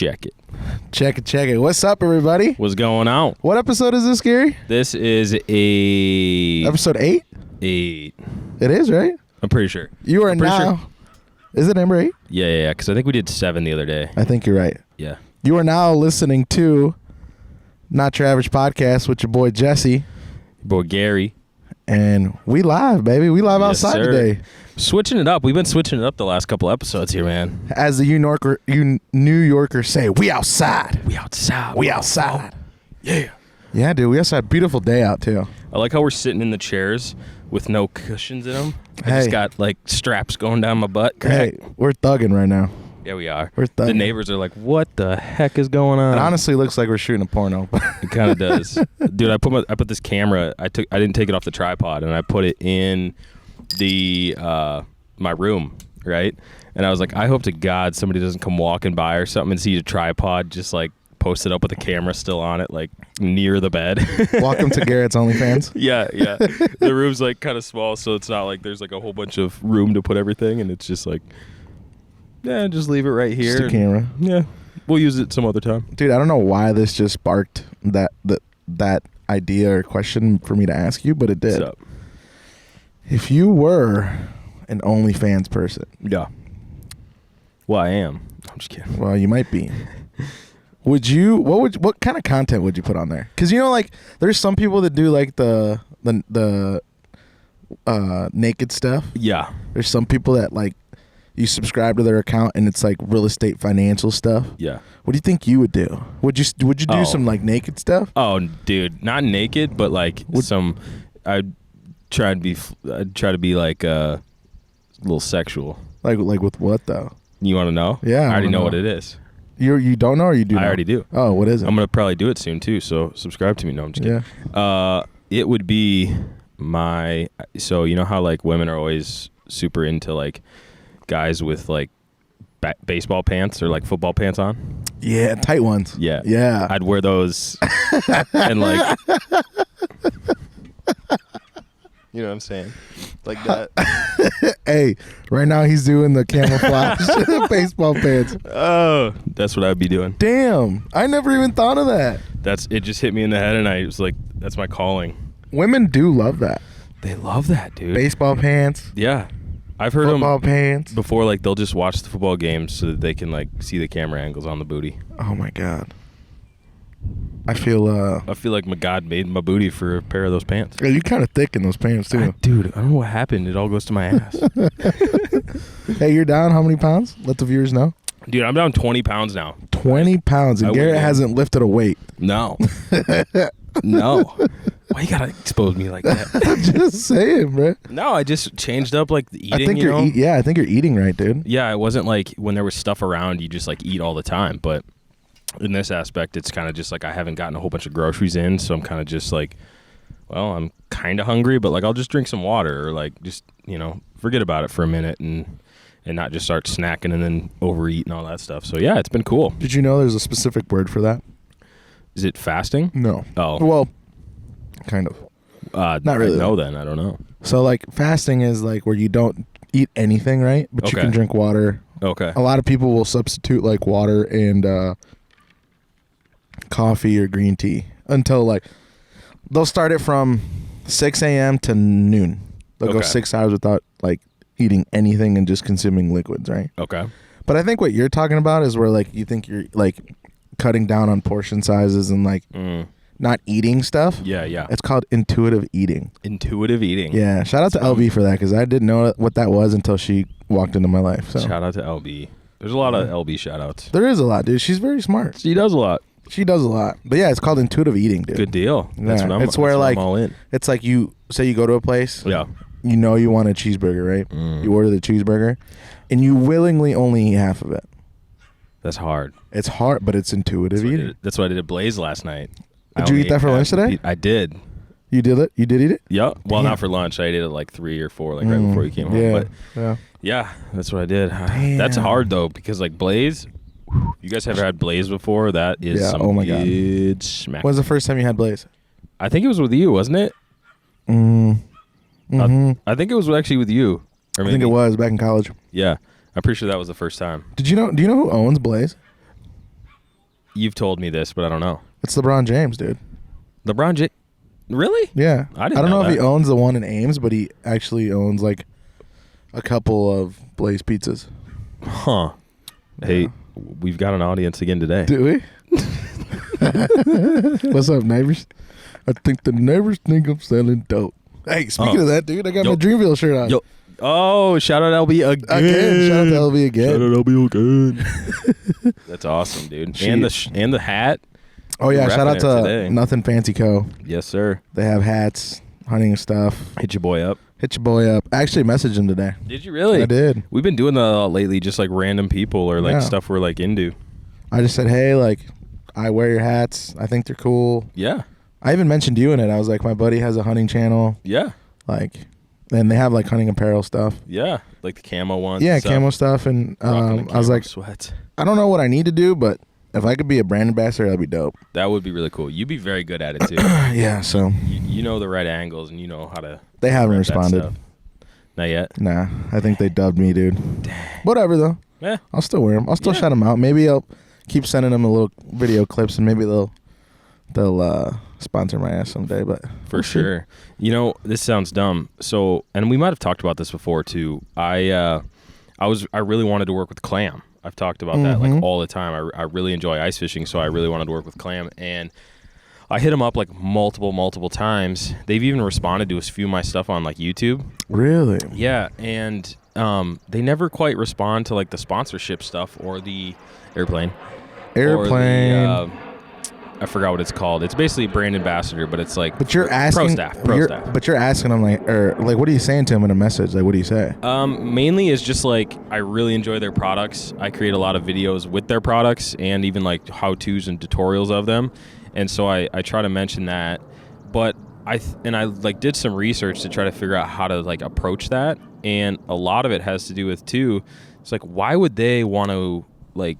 Check it. Check it. What's up, everybody? What's going on? What episode is this, Gary? This is Episode 8? 8. It is, right? I'm pretty sure. You are now. Sure. Is it number 8? Yeah, because I think we did 7 the other day. I think you're right. Yeah. You are now listening to Not Your Average Podcast with your boy Jesse. Your boy Gary. And we live, baby. We live Yes, outside sir. today. Switching it up. We've been switching it up the last couple episodes here, man. As the New Yorkers say, we outside. We outside. We outside. Yeah. Yeah, dude. We outside. Beautiful day out, too. I like how we're sitting in the chairs with no cushions in them. I Hey. just got like straps going down my butt. Hey, we're thugging right now. Yeah, we are. We're thugging. The neighbors are like, what the heck is going on? It honestly looks like we're shooting a porno. It kind of does. Dude, I put this camera, I didn't take it off the tripod, and I put it in the my room, right? And I was like, I hope to God somebody doesn't come walking by or something and see a tripod just like posted up with the camera still on it, like near the bed. Welcome to Garrett's OnlyFans. Yeah. The room's like kind of small, so it's not like there's like a whole bunch of room to put everything, and it's just like, yeah, just leave it right here. Just a camera. Yeah. We'll use it some other time. Dude, I don't know why this just sparked that idea or question for me to ask you, but it did. What's up? If you were an OnlyFans person, Yeah. Well, I am. I'm just kidding. well, you might be. What kind of content would you put on there? Because like there's some people that do like the naked stuff. Yeah. There's some people that like you subscribe to their account and it's like real estate financial stuff. Yeah. What do you think you would do? Would you do some like naked stuff? Oh, dude, not naked, but like I'd try to be like a little sexual. Like with what though? You want to know? Yeah, I already know know what it is. You don't know, or you do? I already do. Oh, what is it? I'm gonna probably do it soon too. So subscribe to me. No, I'm just kidding. Yeah. It would be so you know how like women are always super into like guys with like baseball pants or like football pants on. Yeah, tight ones. Yeah. Yeah. I'd wear those and like, you know what I'm saying? Like that. Hey, right now he's doing the camouflage baseball pants. Oh, that's what I'd be doing. Damn, I never even thought of that. It just hit me in the head, and I was like, that's my calling. Women do love that. They love that, dude. Baseball pants. Yeah. I've heard football them pants. before, like they'll just watch the football games so that they can like see the camera angles on the booty. Oh my God. I feel like my God made my booty for a pair of those pants. yeah, you kind of thick in those pants too. Dude, I don't know what happened. It all goes to my ass. Hey, you're down how many pounds? Let the viewers know. Dude, I'm down 20 pounds now. 20 pounds, and I Garrett weigh in. hasn't lifted a weight. No. No. Why you gotta expose me like that? I'm just saying, bro. No, I just changed up like the eating. I think you know? yeah, I think you're eating right, dude. Yeah, it wasn't like when there was stuff around, you just like eat all the time. But in this aspect, it's kind of just like I haven't gotten a whole bunch of groceries in, so I'm kind of just like, well, I'm kind of hungry, but like I'll just drink some water or like just forget about it for a minute and not just start snacking and then overeat and all that stuff. So yeah, it's been cool. Did you know there's a specific word for that? Is it fasting? No. Oh. Well, kind of. Not really. No, then I don't know. So like fasting is like where you don't eat anything, right? But you Okay. can drink water. Okay. A lot of people will substitute like water and coffee or green tea until like they'll start it from 6 a.m. to noon. They'll go Okay. 6 hours without like eating anything and just consuming liquids, right? Okay. But I think what you're talking about is where like you think you're like cutting down on portion sizes and like not eating stuff. Yeah. It's called intuitive eating. Intuitive eating. Yeah. Shout out to LB for that because I didn't know what that was until she walked into my life. So Shout out to LB. There's a lot of LB shout outs. there is a lot, dude. She's very smart. She does a lot. She does a lot. But yeah, it's called intuitive eating, dude. Good deal. That's Yeah, what I'm. it's where, that's what like, I'm all in. It's like you say you go to a place. Yeah. You know you want a cheeseburger, right? You order the cheeseburger, and you willingly only eat half of it. That's hard. It's hard, but it's intuitive eating. That's what I did at Blaze last night. Did you eat that for lunch today? I did. You did it? You did eat it? Yeah. Well, Damn. not for lunch. I ate it at like 3 or 4, like right before you came home. Yeah. But Yeah. yeah, that's what I did. Damn. That's hard though because like Blaze. You guys ever had Blaze before? That is Yeah, some oh my God. good smack. When's the first time you had Blaze? I think it was with you, wasn't it? I think it was actually with you. Or I think it was back in college. Yeah. I'm pretty sure that was the first time. Do you know who owns Blaze? You've told me this, but I don't know. It's LeBron James, dude. LeBron James. Really? Yeah. I didn't don't know if that. he owns the one in Ames, but he actually owns like a couple of Blaze Pizzas. Huh. Hey, we've got an audience again today. Do we? What's up, neighbors? I think the neighbors think I'm selling dope. Hey, speaking of that, dude, I got my Dreamville shirt on. Yo. Oh, shout out LB again. Shout out to LB again. Shout out LB again. That's awesome, dude. And the hat. Oh yeah, shout out to today. Nothing Fancy Co. Yes, sir. They have hats, hunting stuff. Hit your boy up. Hit your boy up. I actually messaged him today. Did you really? I did. We've been doing that a lot lately, just like random people or like stuff we're like into. I just said, hey, like, I wear your hats. I think they're cool. Yeah. I even mentioned you in it. I was like, my buddy has a hunting channel. Yeah. Like, and they have like hunting apparel stuff. Yeah. Like the camo ones. Yeah, camo stuff. And I was like, sweats. I don't know what I need to do, but if I could be a brand ambassador, that'd be dope. That would be really cool. You'd be very good at it too. Yeah, so. You know the right angles and you know how to. They haven't responded. Not yet? Nah, I think they dubbed me, dude. Dang. Whatever, though. Yeah. I'll still wear them. I'll still shout them out. Maybe I'll keep sending them a little video clips, and maybe they'll sponsor my ass someday. But for sure. You know, this sounds dumb. So, and we might have talked about this before too. I really wanted to work with Clam. I've talked about that like all the time. I really enjoy ice fishing, so I really wanted to work with Clam, and I hit them up like multiple times. They've even responded to a few of my stuff on like YouTube. Really? Yeah, and they never quite respond to like the sponsorship stuff or the airplane. Or the, I forgot what it's called. It's basically brand ambassador, but it's like but you're asking pro staff. But you're asking them like what are you saying to them in a message? Like what do you say? Mainly is just like I really enjoy their products. I create a lot of videos with their products and even like how-tos and tutorials of them. And so I try to mention that, but I like did some research to try to figure out how to like approach that, and a lot of it has to do with too. It's like why would they want to like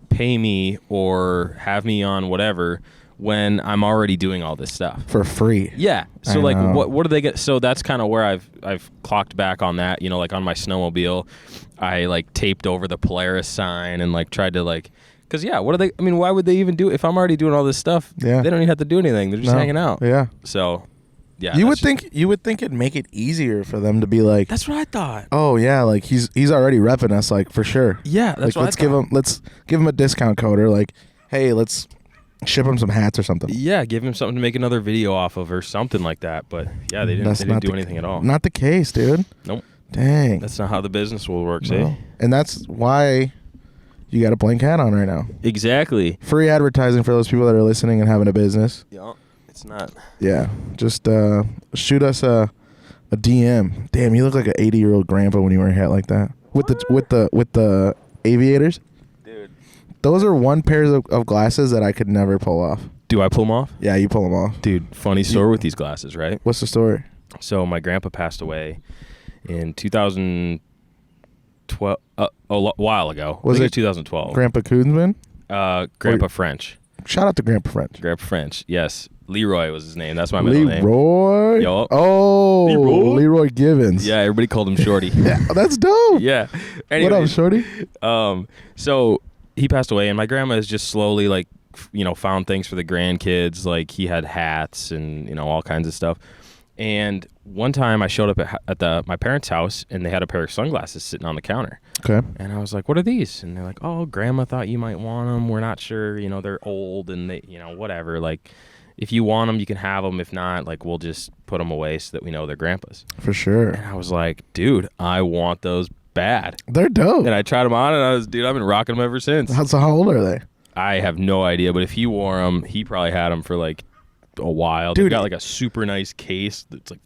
pay me or have me on whatever when I'm already doing all this stuff for free? Yeah. So like what do they get? So that's kind of where I've clocked back on that. You know, like on my snowmobile, I like taped over the Polaris sign and like tried to like. Because, yeah, what are they? I mean, why would they even do it? If I'm already doing all this stuff, they don't even have to do anything. They're just hanging out. Yeah. So, yeah. You would think it'd make it easier for them to be like. That's what I thought. Oh yeah, like he's already repping us, like for sure. Yeah, that's like, what let's give him a discount code, or like, hey, let's ship him some hats or something. Yeah, give him something to make another video off of or something like that. But yeah, they didn't do anything at all. Not the case, dude. Nope. Dang. That's not how the business world works, eh? And that's why. You got a blank hat on right now. Exactly. Free advertising for those people that are listening and having a business. Yeah, it's not. Yeah, just shoot us a DM. Damn, you look like an 80-year-old grandpa when you wear a hat like that. With the aviators. Dude, those are one pair of glasses that I could never pull off. Do I pull them off? Yeah, you pull them off. Dude, funny story with these glasses, right? What's the story? So my grandpa passed away in 2012. A while ago. Was it 2012? Grandpa Koonsman? Grandpa French. Shout out to Grandpa French. Grandpa French. Yes, Leroy was his name. That's my middle name. Leroy. Yo. Oh, Leroy Givens. Yeah, everybody called him Shorty. Yeah, that's dope. Yeah. Anyways, what up, Shorty? So he passed away, and my grandma has just slowly like found things for the grandkids. Like he had hats and all kinds of stuff. And one time I showed up at my parents' house, and they had a pair of sunglasses sitting on the counter. Okay. And I was like, what are these? And they're like, oh, Grandma thought you might want them. We're not sure. They're old and they, whatever. Like, if you want them, you can have them. If not, like, we'll just put them away so that we know they're Grandpa's. For sure. And I was like, dude, I want those bad. They're dope. And I tried them on, and I've been rocking them ever since. So how old are they? I have no idea, but if he wore them, he probably had them for like a while. Dude, they've got like a super nice case that's like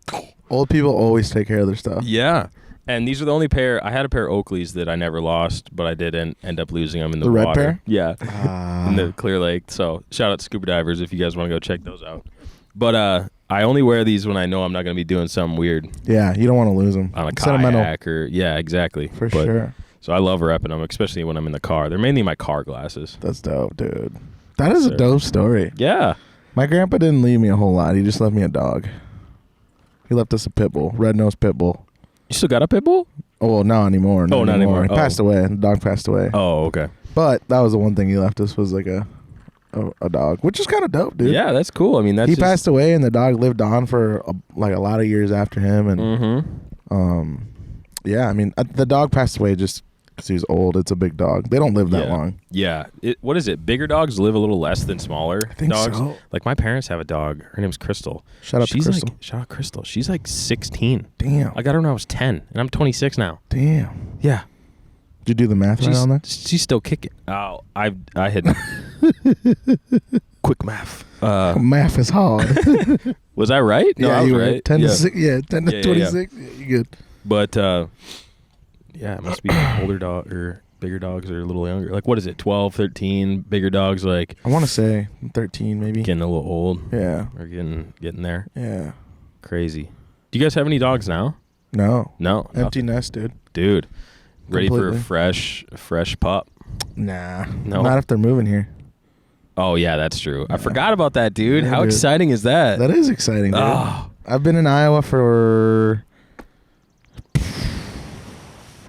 old people always take care of their stuff. Yeah. And these are the only pair. I had a pair of Oakleys that I never lost, but I did end up losing them in the red water. Pair? Yeah. In the Clear Lake. So shout out to scuba divers if you guys want to go check those out. But I only wear these when I know I'm not going to be doing something weird. Yeah, you don't want to lose them. On a kayak or yeah, exactly. For sure. So I love repping them, especially when I'm in the car. They're mainly my car glasses. That's dope, dude. That is a dope story. Yeah. My grandpa didn't leave me a whole lot. He just left me a dog. He left us a pit bull, red-nosed pit bull. You still got a pit bull? Oh, well, not anymore. Not anymore. He passed away. The dog passed away. Oh, okay. But that was the one thing he left us was like a dog, which is kind of dope, dude. Yeah, that's cool. I mean, he passed away, and the dog lived on for a lot of years after him, and yeah, I mean, the dog passed away just because he was old. It's a big dog. They don't live that long. Yeah. What is it? Bigger dogs live a little less than smaller dogs. So. Like my parents have a dog. Her name's Crystal. Shout out to Crystal. Shout out Crystal. She's like 16. Damn. I got her when I was 10, and I'm 26 now. Damn. Yeah. Did you do the math right on that? She's still kicking. Oh, I had quick math. Math is hard. Was I right? No, yeah, I was you were right. 10 to 6. Yeah, 10 to 26. Yeah, you good. But yeah, it must be older dog or bigger dogs are a little younger. Like, what is it? 12, 13. Bigger dogs, like I want to say 13, maybe. getting a little old. Yeah. Or getting there. Yeah. Crazy. Do you guys have any dogs now? No. nothing. Empty nest, dude. Ready for a Completely. fresh pup? Nah. No. Not if they're moving here. Oh yeah, that's true. I forgot about that, dude. Yeah, How dude. exciting is that? That is exciting, dude. Oh. I've been in Iowa for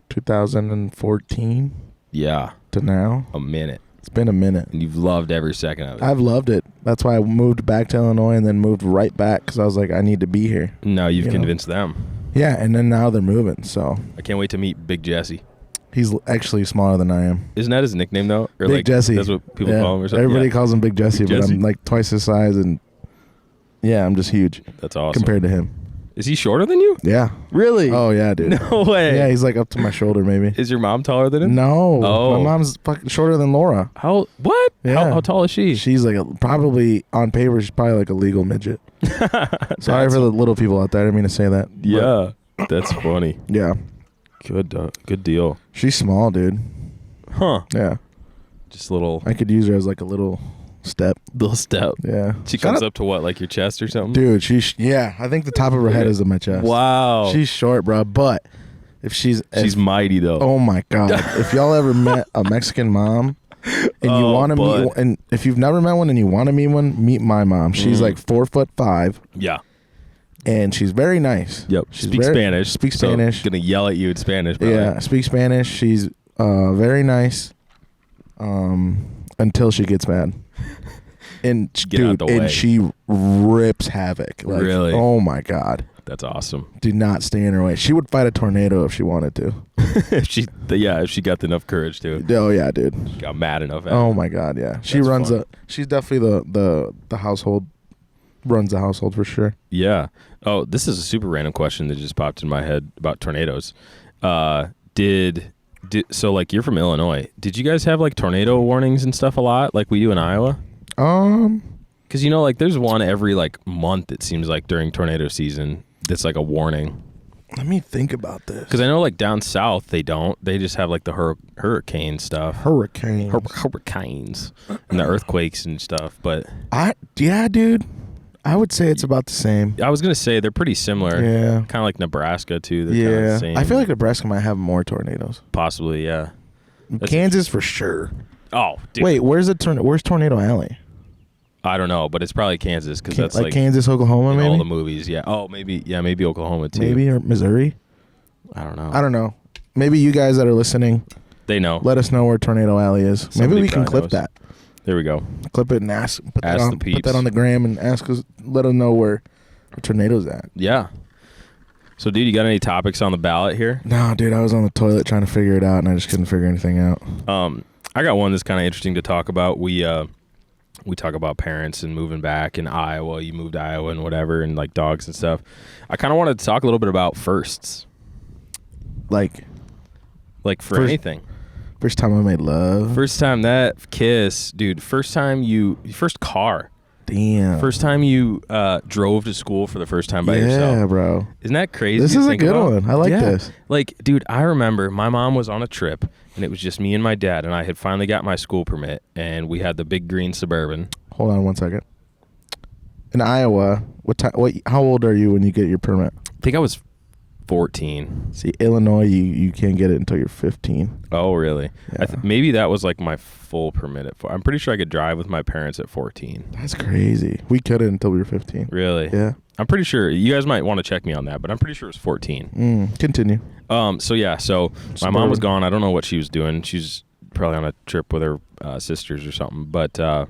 2014 Yeah, to now. a minute. It's been a minute. And you've loved every second of it. I've loved it. That's why I moved back to Illinois and then moved right back because I was like, I need to be here. Now you've You know. convinced them. Yeah, and then now they're moving, so I can't wait to meet Big Jesse. he's actually smaller than I am. Isn't that his nickname though? Or Big like, Jesse. That's what people Yeah. call him or something. Everybody Yeah. calls him Big Jesse, Big but Jesse. I'm like twice his size, and yeah, I'm just huge That's awesome. compared to him. Is he shorter than you? Yeah. Really? Oh yeah, dude. No way. Yeah, he's like up to my shoulder, maybe. Is your mom taller than him? No. Oh. My mom's fucking shorter than Laura. How? What? Yeah. How tall is she? She's like probably on paper, she's probably like a legal midget. Sorry for the little people out there. I didn't mean to say that. but Yeah, that's funny. yeah. Good deal. She's small, dude. Huh? Yeah. Just a little I could use her as like a little step. step. Yeah. She Shout comes out- up to what, like your chest or something? Dude, yeah. I think the top of her head is in my chest. Wow. She's short, bro. But if she's mighty though. oh my god, if y'all ever met a Mexican mom and you Oh, want to meet bud. one, and if you've never met one and you want to meet one, meet my mom. She's like 4'5", Yeah. and she's very nice. Yep. She's Speaks Spanish. Speaks so Spanish. Gonna yell at you in Spanish. Probably. Yeah, speaks Spanish. She's very nice. Until she gets mad. And Get out dude, the way. and she rips havoc. Like, Really? oh my god. That's awesome. Do not stay in her way. She would fight a tornado if she wanted to. if she got enough courage to. Oh yeah, dude. Got mad enough at Oh her. my god, yeah. She That's runs fun. she's definitely the household, runs the household for sure. Yeah. Oh, this is a super random question that just popped in my head about tornadoes. So like you're from Illinois. Did you guys have like tornado warnings and stuff a lot like we do in Iowa? Because you know, like there's one every like month. It seems like during tornado season, that's like a warning. Let me think about this. Because I know like down south they don't. They just have like the hurricane stuff, Hurricane. hurricanes, and the earthquakes and stuff. But Yeah, dude. I would say it's about the same. I was gonna say they're pretty similar. Yeah. Kind of like Nebraska too. They're kinda Yeah. the same. I feel like Nebraska might have more tornadoes. possibly, yeah. Kansas for sure. Oh, dude. Wait, where's Tornado Alley? I don't know, but it's probably Kansas because that's like Kansas, Oklahoma, in maybe. all the movies. Yeah. Oh, maybe Oklahoma too. Maybe, or Missouri. I don't know. I don't know. Maybe you guys that are listening, They know. let us know where Tornado Alley is. Somebody Maybe we can probably clip knows. that. There we go. Clip it and put Ask the peeps. that on the gram and ask us. Let us know where Tornado's at. Yeah. So, dude, you got any topics on the ballot here? No, dude, I was on the toilet trying to figure it out, and I just couldn't figure anything out. I got one that's kind of interesting to talk about. We talk about parents and moving back in Iowa. You moved to Iowa and whatever, and like dogs and stuff. I kind of wanted to talk a little bit about firsts, Like for First- anything. first time I made love. First time that kiss, dude. First car. Damn. First time you drove to school for the first time by yeah, yourself. bro. Isn't that crazy? This to is a think good about? one. I like Yeah. this. Like, dude, I remember my mom was on a trip, and it was just me and my dad, and I had finally got my school permit, and we had the big green Suburban. Hold on one second. In Iowa, how old are you when you get your permit? I think I was 14. See, Illinois, you can't get it until you're 15. Oh, really? Yeah. Maybe that was like my full permit at 4. I'm pretty sure I could drive with my parents at 14. That's crazy. We couldn't until we were 15. Really? Yeah. I'm pretty sure you guys might want to check me on that, but I'm pretty sure it was 14. Continue. So my mom was gone. I don't know what she was doing. She's probably on a trip with her sisters or something. But I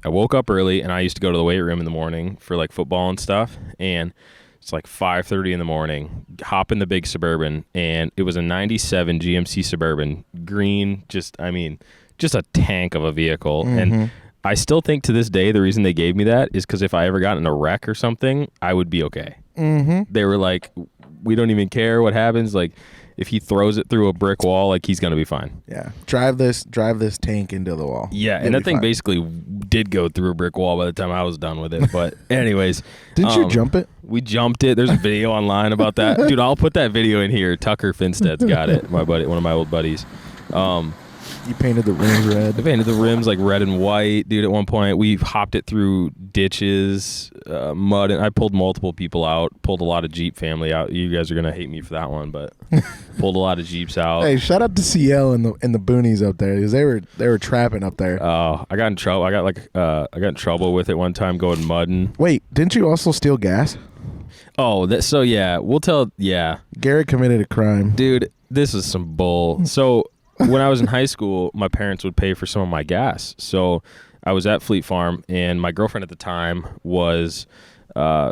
woke up early, and I used to go to the weight room in the morning for like football and stuff. And it's like 5:30 in the morning. Hop in the big Suburban, and it was a '97 GMC Suburban, green. Just a tank of a vehicle. And I still think to this day the reason they gave me that is because if I ever got in a wreck or something, I would be okay. They were like, we don't even care what happens. Like, if he throws it through a brick wall, like, he's gonna be fine. Yeah, drive this tank into the wall. Yeah, and that thing basically did go through a brick wall by the time I was done with it. But anyways, didn't you jump it? We jumped it. There's a video online about that, dude. I'll put that video in here. Tucker Finstead's got it. My buddy, one of my old buddies. You painted the rims red. I painted the rims like red and white, dude. At one point, we hopped it through ditches, mud, and I pulled multiple people out. Pulled a lot of Jeep family out. You guys are gonna hate me for that one, but pulled a lot of Jeeps out. Hey, shout out to CL in the boonies up there, because they were trapping up there. Oh, I got in trouble. I got in trouble with it one time going mudding. Wait, didn't you also steal gas? Oh, so yeah, we'll tell. Yeah, Garrett committed a crime, dude. This is some bull. So. When I was in high school, my parents would pay for some of my gas. So I was at Fleet Farm, and my girlfriend at the time was,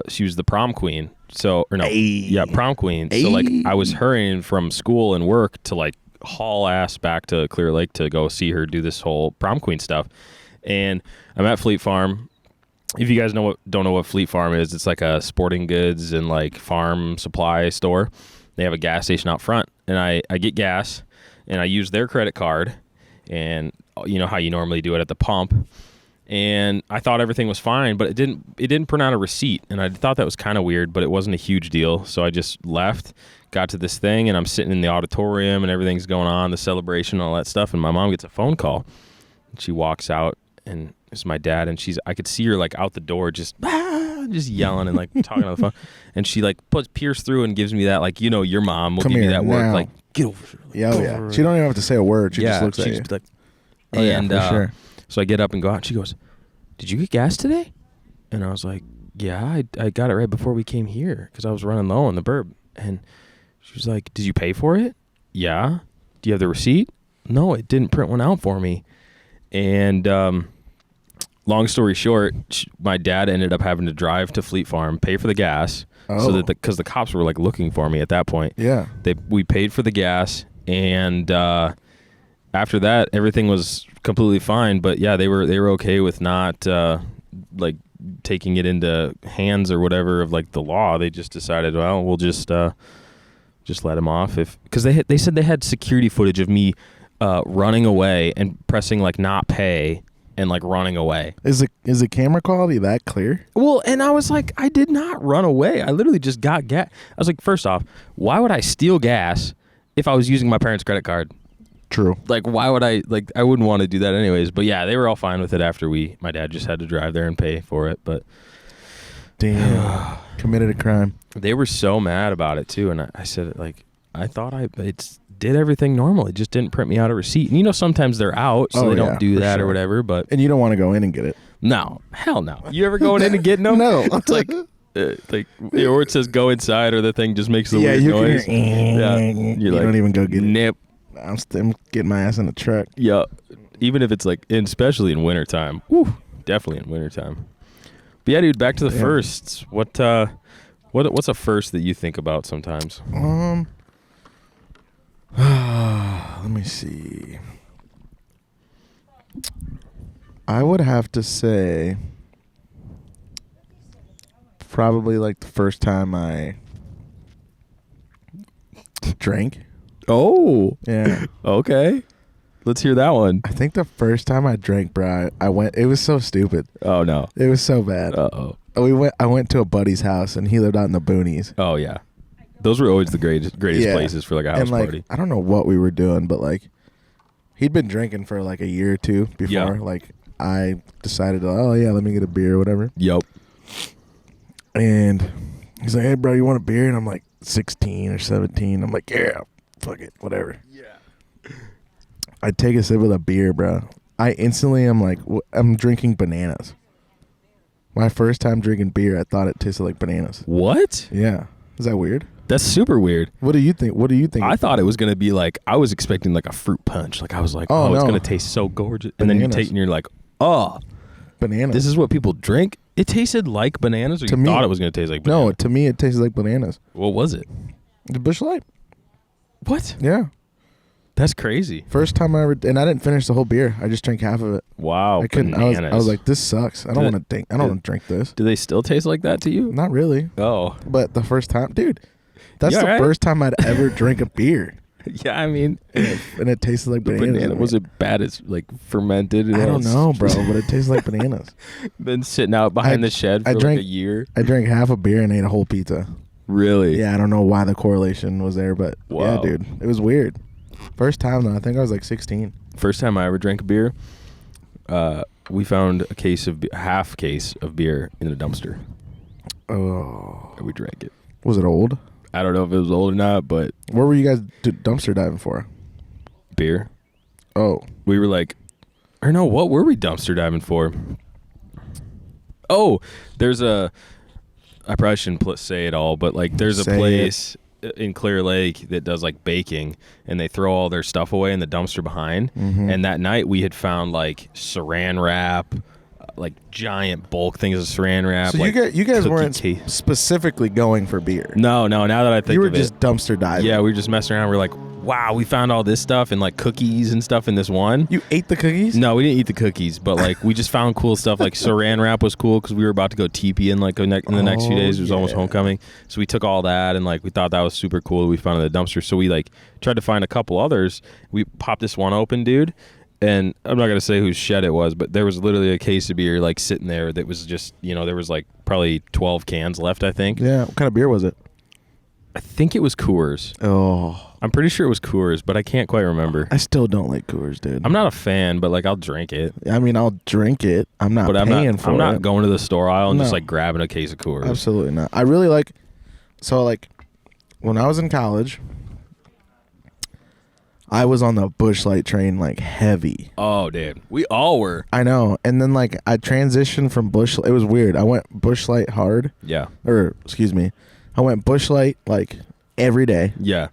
she was the prom queen. So, or no, yeah, prom queen. So like I was hurrying from school and work to like haul ass back to Clear Lake to go see her do this whole prom queen stuff. And I'm at Fleet Farm. If you guys don't know what Fleet Farm is, it's like a sporting goods and like farm supply store. They have a gas station out front, and I get gas. And I used their credit card, and you know how you normally do it at the pump. And I thought everything was fine, but it didn't print out a receipt. And I thought that was kind of weird, but it wasn't a huge deal. So I just left, got to this thing, and I'm sitting in the auditorium, and everything's going on, the celebration, all that stuff. And my mom gets a phone call. And she walks out, and it's my dad, and I could see her like out the door, just yelling and like talking on the phone. And she like peers through and gives me that, like, you know, your mom will give me that work, like, get over here. Yeah. She don't even have to say a word. She just looks at you. Like, oh, yeah, for sure. So I get up and go out, and she goes, "Did you get gas today?" And I was like, "Yeah, I got it right before we came here because I was running low on the burb." And she was like, "Did you pay for it?" "Yeah." "Do you have the receipt?" "No, it didn't print one out for me." And long story short, my dad ended up having to drive to Fleet Farm, pay for the gas, so that because the cops were like looking for me at that point. Yeah, we paid for the gas, and after that, everything was completely fine. But yeah, they were okay with not like taking it into hands or whatever of like the law. They just decided, well, we'll just let him off because they said they had security footage of me running away and pressing like not pay and like running away. Is the camera quality that clear? Well, and I was like, I did not run away. I literally just got gas. I was like, first off, why would I steal gas if I was using my parents' credit card? True. Like, why would I? Like, I wouldn't want to do that anyways. But yeah, they were all fine with it after my dad just had to drive there and pay for it. But damn, committed a crime. They were so mad about it too, and I said, like, I thought it did everything normal. It just didn't print me out a receipt. And you know, sometimes they're out, so they don't do that or whatever. But and you don't want to go in and get it. No, hell no. You ever going in and getting them? No. It's like or it says go inside, or the thing just makes the weird noise. You don't even go get it. I'm getting my ass in the truck. Yeah, even if it's like, and especially in wintertime. Woo, definitely in wintertime. But yeah, dude, back to the firsts. What's a first that you think about sometimes? Let me see. I would have to say probably like the first time I drank. Oh. Yeah. Okay. Let's hear that one. I think the first time I drank, bro, I went, it was so stupid. Oh no. It was so bad. Uh-oh. I went to a buddy's house, and he lived out in the boonies. Oh yeah. Those were always the greatest places for like a house and, like, party. I don't know what we were doing, but like he'd been drinking for like a year or two before. Yeah. Like I decided, let me get a beer or whatever. Yep. And he's like, "Hey bro, you want a beer?" And I'm like 16 or 17. I'm like, "Yeah, fuck it, whatever." Yeah. I take a sip of the beer, bro. I instantly am like, I'm drinking bananas. My first time drinking beer, I thought it tasted like bananas. What? Yeah. Is that weird? That's super weird. What do you think? What do you think? I thought it was gonna be like, I was expecting like a fruit punch. Like I was like, Oh, it's no. gonna taste so gorgeous. And then you Bananas. take and you're like, oh, Bananas. this is what people drink. It tasted like bananas, or To you me- thought it was gonna taste like no, bananas? to me it tastes like bananas. What was it? The Bush Light. What? Yeah. That's crazy. First time I ever, and I didn't finish the whole beer. I just drank half of it. Wow. I couldn't. Bananas. I was like, this sucks. I don't Did- want to drink. I don't want to drink this. do they still taste like that to you? Not really. Oh. But the first time, dude, that's Yeah, the right? first time I'd ever drink a beer, Yeah, I mean, and it tasted like the bananas. banana was it bad? It's like fermented. And I don't it's know, bro, but it tastes like bananas. Been sitting out behind I- the shed for I like drank- a year. I drank half a beer and ate a whole pizza. Really? Yeah, I don't know why the correlation was there, but yeah, Wow. dude, it was weird. First time though, I think I was like 16. First time I ever drank a beer, we found half case of beer in a dumpster, Oh, and we drank it. was it old? I don't know if it was old or not, but Where were you guys dumpster diving for? beer. Oh, We were like, or no, what were we dumpster diving for? Oh, there's I probably shouldn't say it all, but like there's a Say place in Clear Lake that does like baking, and they throw all their stuff away in the dumpster behind. Mhm. And that night we had found like saran wrap, like giant bulk things of saran wrap. so like you guys cookie weren't case. specifically going for beer. No. Now that I think You were of just it, dumpster diving. yeah, we were just messing around. We're like, wow, we found all this stuff and like cookies and stuff in this one. You ate the cookies? No, we didn't eat the cookies, but like we just found cool stuff. Like saran wrap was cool because we were about to go teepee in like in the next few Oh, days. It was almost yeah. homecoming, so we took all that and like we thought that was super cool. We found it in the dumpster, so we like tried to find a couple others. We popped this one open, dude, and I'm not gonna say whose shed it was, but there was literally a case of beer like sitting there that was just there was like probably 12 cans left. I think. Yeah. What kind of beer was it? I think it was Coors. Oh, I'm pretty sure it was Coors, but I can't quite remember. I still don't like Coors, dude. I'm not a fan, but like I'll drink it. I mean, I'll drink it. I'm not But I'm paying not. for I'm it. not going to the store aisle and just No. like grabbing a case of Coors. Absolutely not. I really like. So like, when I was in college, I was on the Bush Light train like heavy. Oh, dude, we all were. I know, and then like I transitioned from Bush. It was weird. I went Bush Light hard, Yeah, or excuse me, I went Bush Light like every day, yeah.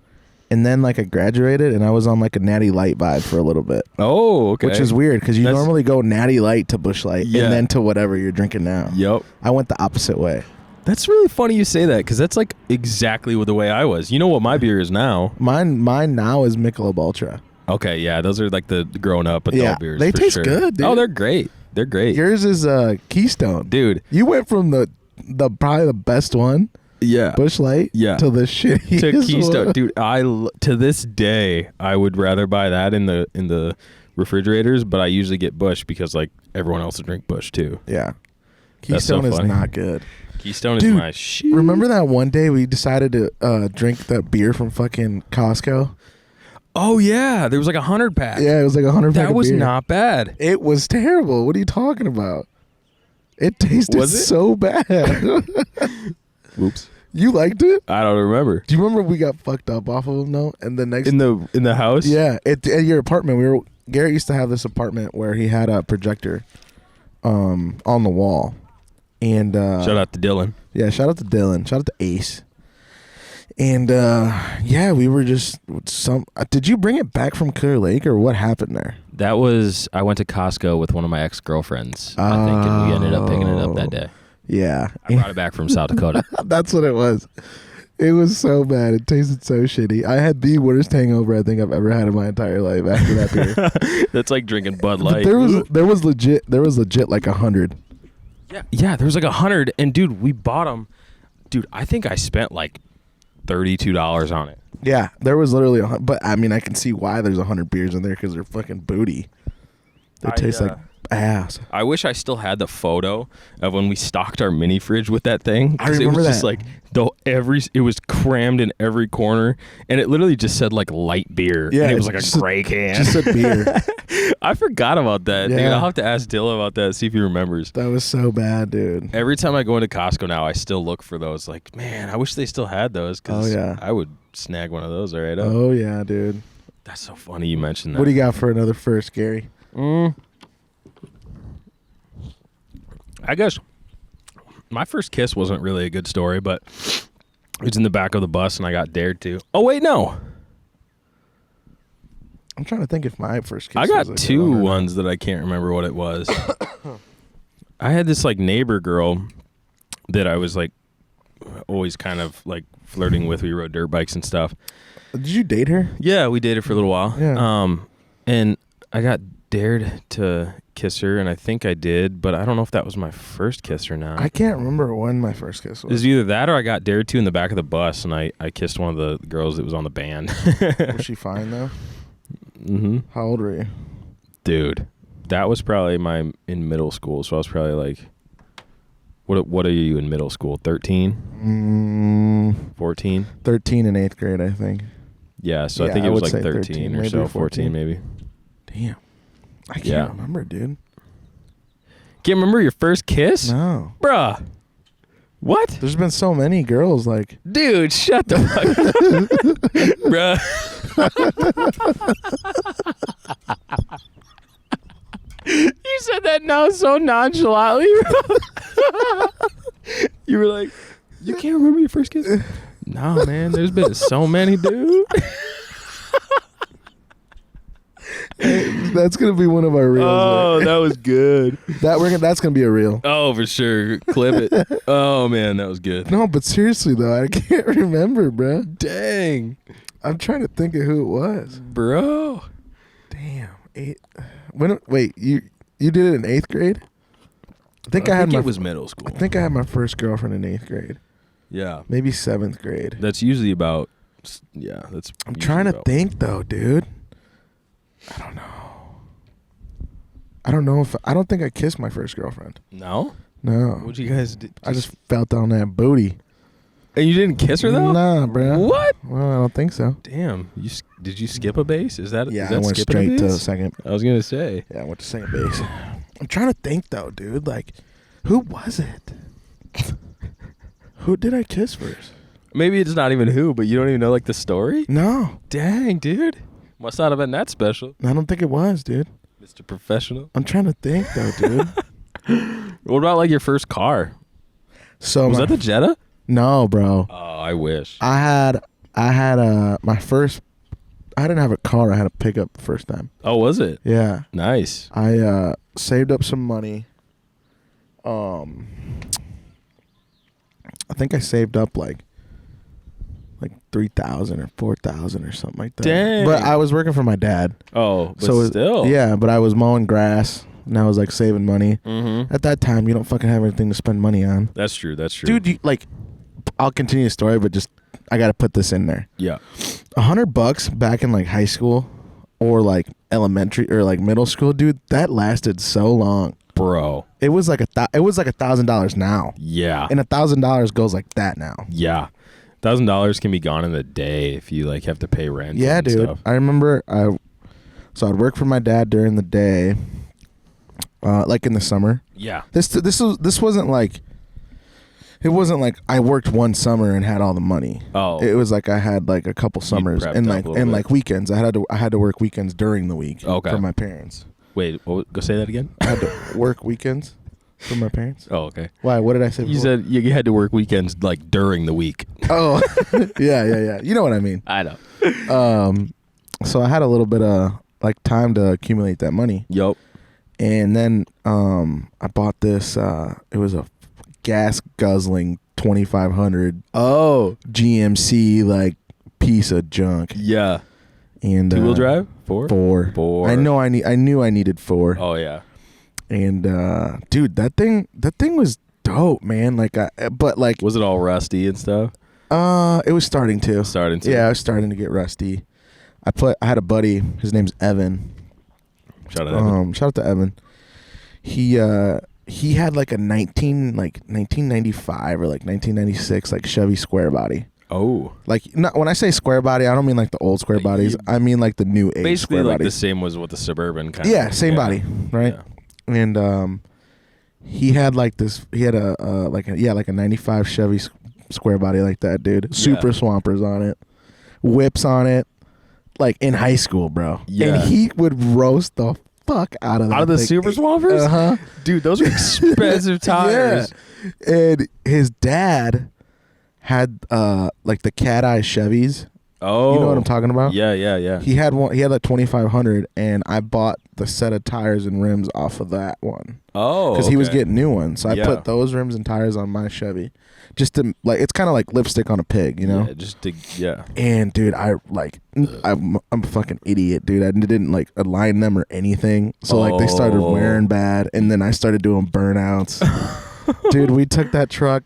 and then like I graduated and I was on like a Natty Light vibe for a little bit. Oh, okay. Which is weird because you That's- normally go Natty Light to Bush Light Yeah. and then to whatever you're drinking now. Yep. I went the opposite way. That's really funny you say that because that's like exactly the way I was. You know what my beer is now? Mine now is Michelob Ultra. Okay, yeah, those are like the grown-up adult Yeah, beers. they for taste sure. good, dude. Oh, they're great. They're great, Yours is Keystone. dude. You went from the probably the best one, Yeah. Bush Light, Yeah. to the shittiest To Keystone, one. dude. To this day, I would rather buy that in the refrigerators, but I usually get Bush because like everyone else will drink Bush too. Yeah, That's so Keystone is funny. not good. Keystone is Dude, my shit. Remember that one day we decided to drink that beer from fucking Costco? Oh yeah, there was like 100 pack. Yeah, it was like 100 pack that of was beer. not bad. It was terrible. What are you talking about? It tasted Was it? so bad. Whoops. You liked it? I don't remember. Do you remember we got fucked up off of them though? And the next In the house? yeah, at your apartment, Garrett used to have this apartment where he had a projector on the wall. And Shout out to Dylan. yeah, shout out to Dylan. Shout out to Ace. And yeah, we were just did you bring it back from Clear Lake or what happened there? That was I went to Costco with one of my ex-girlfriends, I think, and we ended up picking it up that day. Yeah. I brought it back from South Dakota. That's what it was. It was so bad. It tasted so shitty. I had the worst hangover I think I've ever had in my entire life after that beer. That's like drinking Bud But Light. there was legit like 100. Yeah, there was like 100, and dude, we bought them. Dude, I think I spent like $32 on it. Yeah, there was literally but I mean I can see why there's 100 beers in there because they're fucking booty. They taste like ass. I wish I still had the photo of when we stocked our mini fridge with that thing. 'cause I remember it was just that. like it was crammed in every corner, and it literally just said like light beer. Yeah, and it was like it a just gray can. Just a beer. I forgot about that. Dude, Yeah. I'll have to ask Dylan about that. See if he remembers. That was so bad, dude. Every time I go into Costco now, I still look for those. Like, man, I wish they still had those. Cause Oh, yeah. I would snag one of those right up. Oh yeah, dude. That's so funny you mentioned that. What do you got for another first, Gary? I guess my first kiss wasn't really a good story, but It was in the back of the bus, and I got dared to. Oh wait, no. I'm trying to think if my first kiss. I got was a two girl or not. ones that I can't remember what it was. I had this like neighbor girl that I was like always kind of like flirting with. We rode dirt bikes and stuff. Did you date her? Yeah, we dated for a little while. Yeah. And I got dared to kiss her, and I think I did, but I don't know if that was my first kiss or not. I can't remember when my first kiss It was. was either that or I got dared to in the back of the bus, and I kissed one of the girls that was on the band. Was she fine though? Mm-hmm. How old were you? Dude, that was probably in middle school, so I was probably like, what are you in middle school? 13? 14? 13 in 8th grade, I think. Yeah, so I Yeah, think I it was would like say 13 or maybe so, 14. 14 maybe. Damn. I can't Yeah. remember, dude. Can't remember your first kiss? No. Bruh. What? There's been so many girls like. Dude, shut the fuck up. Bruh. You said that now so nonchalantly. You were like, you can't remember your first kiss? No, man, there's been so many, dude. That's gonna be one of our reels. Oh, right? that was good. That's gonna be a reel. Oh, for sure. Clip it. Oh, man, that was good. No, but seriously though, I can't remember, bro. Dang. I'm trying to think of who it was. Bro. Damn. Wait, you did it in 8th grade? I think it was middle school. I think I had my first girlfriend in 8th grade. Yeah. Maybe 7th grade. That's usually about, yeah, that's I'm usually trying to about- think though, dude. I don't know if I don't think I kissed my first girlfriend. No? No. What'd you guys do? I just felt on that booty. And you didn't kiss her, though? Nah, bro. What? Well, I don't think so. Damn. Did you skip a base? Is that Yeah, is that I went skipping a straight to base? second. I was going to say. Yeah, I went to second base. I'm trying to think though, dude. Like, who was it? Who did I kiss first? Maybe it's not even who, but you don't even know, like, the story? No, Dang, dude. Must not have been that special. I don't think it was, dude. Mr. Professional. I'm trying to think though, dude. What about, like, your first car? So Was that the Jetta? No, bro. Oh, I wish. I had my first. I didn't have a car. I had a pickup the first time. Oh, was it? Yeah. Nice. I saved up some money. I think I saved up like 3,000 or 4,000 or something like that. Dang. But I was working for my dad. Oh, but So still. Yeah, but I was mowing grass and I was like saving money. Mm-hmm. At that time, you don't fucking have anything to spend money on. That's true. That's true. Dude, I'll continue the story, but just I got to put this in there. Yeah. $100 back in like high school or like elementary or like middle school, dude, that lasted so long. Bro. It was like $1,000 now. Yeah. And $1,000 goes like that now. Yeah. $1,000 can be gone in a day if you like have to pay rent. Yeah, and dude. Stuff. I remember I'd work for my dad during the day, like in the summer. Yeah. This wasn't like, it wasn't like I worked one summer and had all the money. Oh. It was like I had like a couple summers prepped and up like a little bit. like weekends. I had to work weekends during the week Okay. for my parents. Wait, go say that again? I had to work weekends for my parents. Oh, okay. Why? What did I say? You before? said you had to work weekends like during the week. Oh, yeah. You know what I mean. I know. So I had a little bit of like time to accumulate that money, Yup. and then I bought this. It was a gas guzzling 2500 Oh. GMC like piece of junk. Yeah. And 2-wheel drive? Four? Four. I knew I needed 4. Oh, yeah. And dude, that thing was dope, man. But Was it all rusty and stuff? it was starting to. Starting to. Yeah, I was starting to get rusty. I had a buddy. His name's Evan. Shout out Evan. Shout out to Evan. He had like a 1995 or like 1996 like Chevy square body. Oh. Like when I say square body, I don't mean like the old square Like bodies. I mean like the new age Basically square like the bodies. same was with the Suburban kind Yeah, of. same body, right? Yeah. And he had like this. He had a 95 Chevy square body like that, dude. Super swampers on it, whips on it, like in high school, bro. Yeah. And he would roast the fuck out of that Out of the thing. Super Swampers? Uh-huh. Dude, those are expensive tires. Yeah. And his dad had like the cat eye Chevys. Oh, You know what I'm talking about? Yeah. He had one. He had like 2500, and I bought the set of tires and rims off of that one. Oh, because he was getting new ones. So I Yeah. put those rims and tires on my Chevy, just to like. It's kind of like lipstick on a pig, you know. Yeah. And dude, I'm a fucking idiot, dude. I didn't like align them or anything. So like they started wearing bad, and then I started doing burnouts. Dude, we took that truck.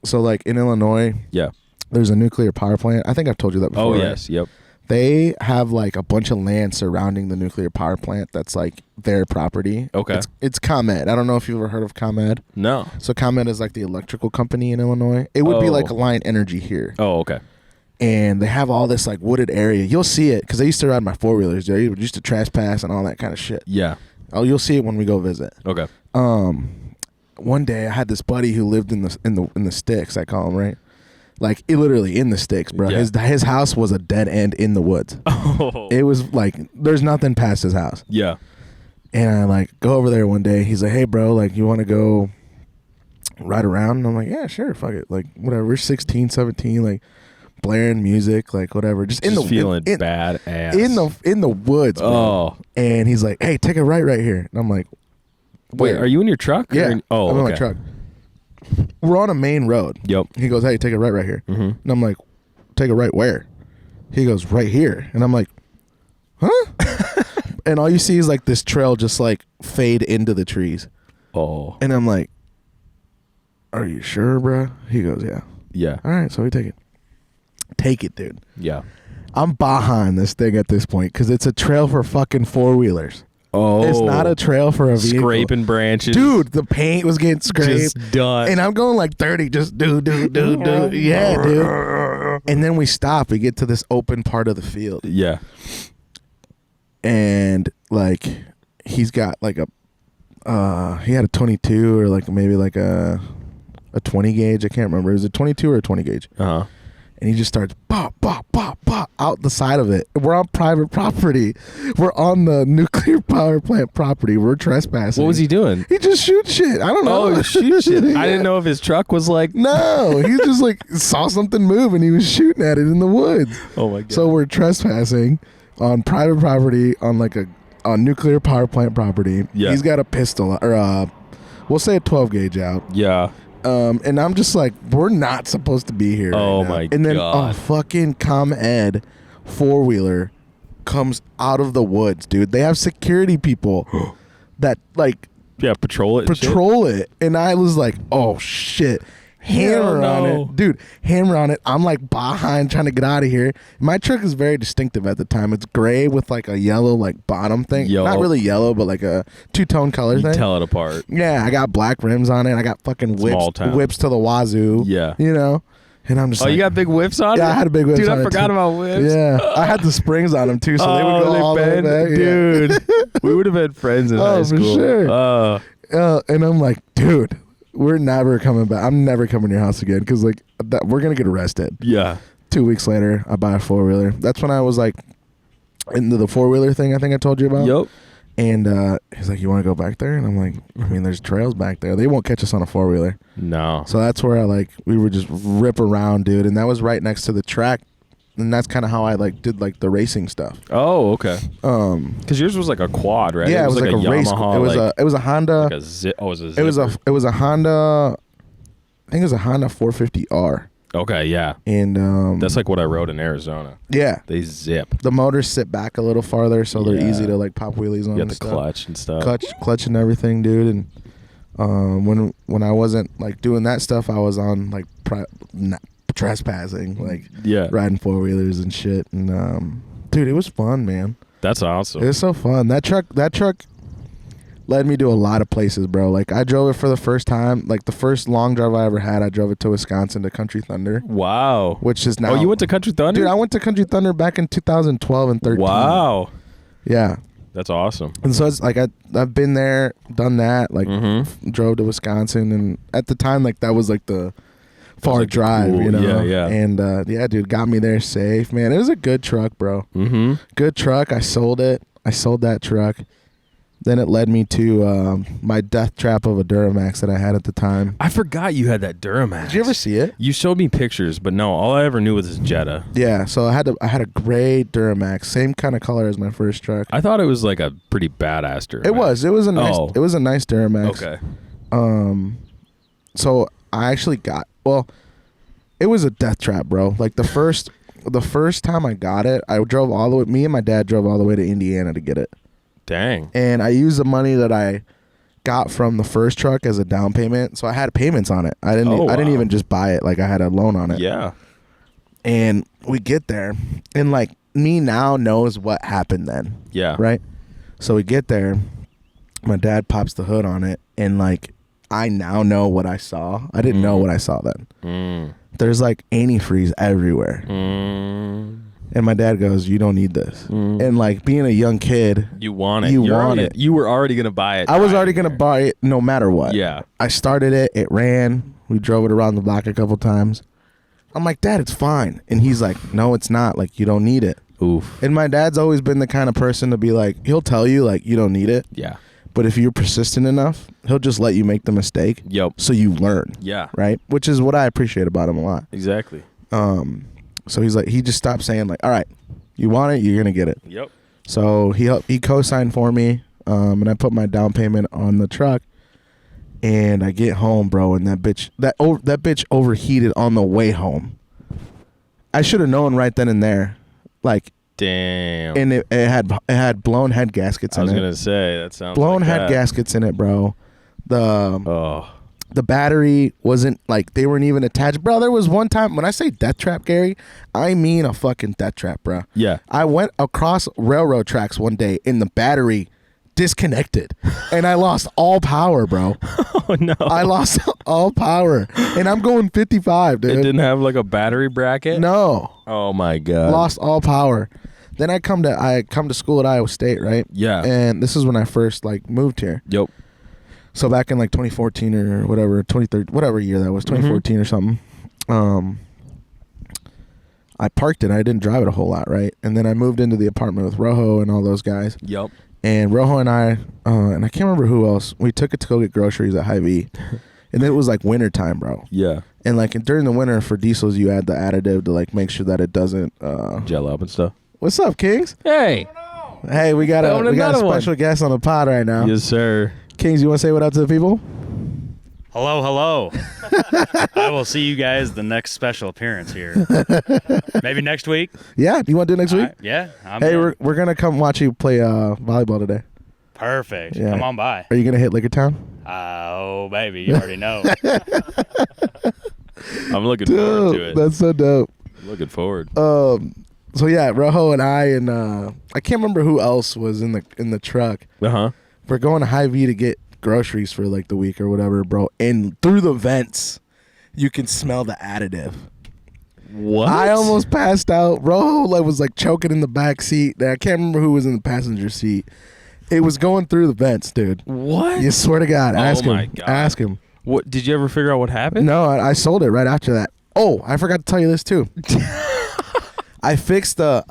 So like in Illinois, Yeah. there's a nuclear power plant. I think I've told you that before. Oh right? yes. Yep. They have like a bunch of land surrounding the nuclear power plant that's like their property. Okay. It's ComEd. I don't know if you've ever heard of ComEd. No. So ComEd is like the electrical company in Illinois. It would be like Alliant Energy here. Oh, okay. And they have all this like wooded area. You'll see it because I used to ride my 4-wheelers there. You used to trespass and all that kind of shit. Yeah. Oh, you'll see it when we go visit. Okay. One day I had this buddy who lived in the sticks. I call him, right. Like it literally in the sticks, bro. Yeah. His house was a dead end in the woods. Oh. It was like there's nothing past his house. Yeah. And I like go over there one day. He's like, "Hey, bro, like you want to go ride around?" And I'm like, "Yeah, sure, fuck it, like whatever." We're 16, 17, like blaring music, like whatever, just in the feeling bad ass in the woods, bro. Oh. And he's like, "Hey, take a right here." And I'm like, Wait, are you in your truck? Yeah. Oh, I'm in okay. my truck. We're on a main road. Yep. He goes, "Hey, take a right here." Mm-hmm. And I'm like, "Take a right where?" He goes, "Right here." And I'm like, "Huh?" And all you see is like this trail just like fade into the trees. Oh. And I'm like, "Are you sure, bro?" He goes, "Yeah." Yeah. All right, so we take it. Take it, dude. Yeah. I'm behind this thing at this point because it's a trail for fucking 4-wheelers. Oh. It's not a trail for a vehicle. Scraping branches. Dude, the paint was getting scraped. Just done. And I'm going like 30, just do. Yeah, dude. And then we stop. We get to this open part of the field. Yeah. And like he's got like he had a 22 or like maybe like a 20 gauge. I can't remember. It was a 22 or a 20 gauge. Uh-huh. And he just starts pop out the side of it. We're on private property. We're on the nuclear power plant property. We're trespassing. What was he doing? He just shoots shit. I don't know. Oh, shoot shit. Yeah. I didn't know if his truck was like. No, he just like saw something move and he was shooting at it in the woods. Oh my god. So we're trespassing on private property on like on nuclear power plant property. Yeah. He's got a pistol or we'll say a 12 gauge out. Yeah. And I'm just like, we're not supposed to be here. Oh right now. my And then God. a fucking ComEd 4-wheeler comes out of the woods, dude. They have security people that like Yeah. Patrol it. and shit? patrol it, and I was like, oh shit. Hammer Hell on no. it, dude. Hammer on it. I'm like behind trying to get out of here. My truck is very distinctive at the time. It's gray with like a yellow like bottom thing. Yo. Not really yellow, but like a two-tone color You thing. tell it apart. Yeah, I got black rims on it. I got fucking Small whips, town. whips to the wazoo. Yeah. You know? And I'm just Oh, like, you got big whips on it? yeah, I had a big whips Dude, on I it, forgot too. about whips. Yeah. I had the springs on them too, so they would go all the way bend. back. Yeah. Dude. We would have been friends in high for school. sure. And I'm like, dude, we're never coming back. I'm never coming to your house again because like we're gonna get arrested. Yeah. 2 weeks later, I buy a 4-wheeler. That's when I was like into the 4-wheeler thing. I think I told you about. Yup. And he's like, "You want to go back there?" And I'm like, "I mean, there's trails back there. They won't catch us on a 4-wheeler." No. So that's where we would just rip around, dude. And that was right next to the track. And that's kind of how I like did like the racing stuff. Oh, okay. Because yours was like a quad, right? Yeah, it was like a race. Yamaha, It was a Honda. like a zip. Oh, it was a zipper. It was a Honda. I think it was a Honda 450R. Okay, yeah. And That's like what I rode in Arizona. yeah. They zip. The motors sit back a little farther, so they're Yeah. easy to like pop wheelies on. You got and the stuff. clutch and stuff. clutch and everything, dude. And when I wasn't like doing that stuff, I was on like trespassing, like Yeah. riding 4-wheelers and shit. And dude, it was fun, man. That's awesome. It was so fun. That truck led me to a lot of places, bro. Like I drove it for the first time. Like the first long drive I ever had, I drove it to Wisconsin to Country Thunder, Wow. which is now. Oh, you went to Country Thunder? Dude, I went to Country Thunder back in 2012 and 13. Wow. Yeah. That's awesome. And so it's like I've been there, done that, like drove to Wisconsin, and at the time like that was like the far like the drive, cool- you know. yeah. And yeah, dude, got me there safe, man. It was a good truck, bro. Mm-hmm. Good truck. I sold it. I sold that truck. Then it led me to my death trap of a Duramax that I had at the time. I forgot you had that Duramax. Did you ever see it? You showed me pictures, but no, all I ever knew was this Jetta. Yeah, so I had a gray Duramax, same kind of color as my first truck. I thought it was like a pretty badass Duramax. It was a nice Duramax. Okay. So I actually it was a death trap, bro. Like the first time I got it, me and my dad drove all the way to Indiana to get it. Dang. And I used the money that I got from the first truck as a down payment. So I had payments on it. I didn't even just buy it. Like I had a loan on it. Yeah. And we get there, and like me now knows what happened then. Yeah. Right? So we get there, my dad pops the hood on it, and like I now know what I saw. I didn't know what I saw then. There's like antifreeze everywhere. And my dad goes, "You don't need this." And like being a young kid, you want it. You want it. You were already gonna buy it. I was already gonna buy it no matter what. Yeah. I started it. It ran. We drove it around the block a couple times. I'm like, "Dad, it's fine." And he's like, "No, it's not. Like, you don't need it." Oof. And my dad's always been the kind of person to be like, he'll tell you like you don't need it. Yeah. But if you're persistent enough, he'll just let you make the mistake. Yep. So you learn. Yeah. Right? Which is what I appreciate about him a lot. Exactly. So he's like, he just stopped saying like, "All right, you want it, you're gonna get it." Yep. So he co-signed for me, and I put my down payment on the truck. And I get home, bro, and that bitch overheated on the way home. I should have known right then and there, like. Damn. And it had blown head gaskets in it. I was gonna say that sounds blown like head that. gaskets in it, bro. The battery wasn't like they weren't even attached, bro. There was one time when I say death trap, Gary, I mean a fucking death trap, bro. Yeah. I went across railroad tracks one day and the battery disconnected, and I lost all power, bro. Oh no. I lost all power, and I'm going 55, dude. It didn't have like a battery bracket? No. Oh my god. Lost all power. Then I come to school at Iowa State, right? Yeah. And this is when I first like moved here. Yep. So back in like 2014 or whatever, 2013, whatever year that was, 2014 or something. I parked it. I didn't drive it a whole lot, right? And then I moved into the apartment with Rojo and all those guys. Yep. And Rojo and I, and I can't remember who else, we took it to go get groceries at Hy-Vee. And then it was like winter time, bro. Yeah. And like during the winter for diesels, you add the additive to like make sure that it doesn't gel up and stuff. What's up, Kings? Hey. Hey, we got a special guest on the pod right now. Yes, sir. Kings, you want to say what up to the people? Hello. I will see you guys the next special appearance here. Maybe next week. Yeah, do you want to do it next week? Yeah. Hey, we're gonna come watch you play volleyball today. Perfect. Yeah. Come on by. Are you gonna hit Lickertown? Oh, baby, you already know. I'm looking forward to it. That's so dope. Looking forward. So yeah, Rojo and I can't remember who else was in the truck. Uh-huh. We're going to Hy-Vee to get groceries for like the week or whatever, bro. And through the vents, you can smell the additive. What? I almost passed out. Rojo was like choking in the back seat. I can't remember who was in the passenger seat. It was going through the vents, dude. What? You swear to God. Ask him. My God. Ask him. What? Did you ever figure out what happened? No, I sold it right after that. Oh, I forgot to tell you this too. I fixed at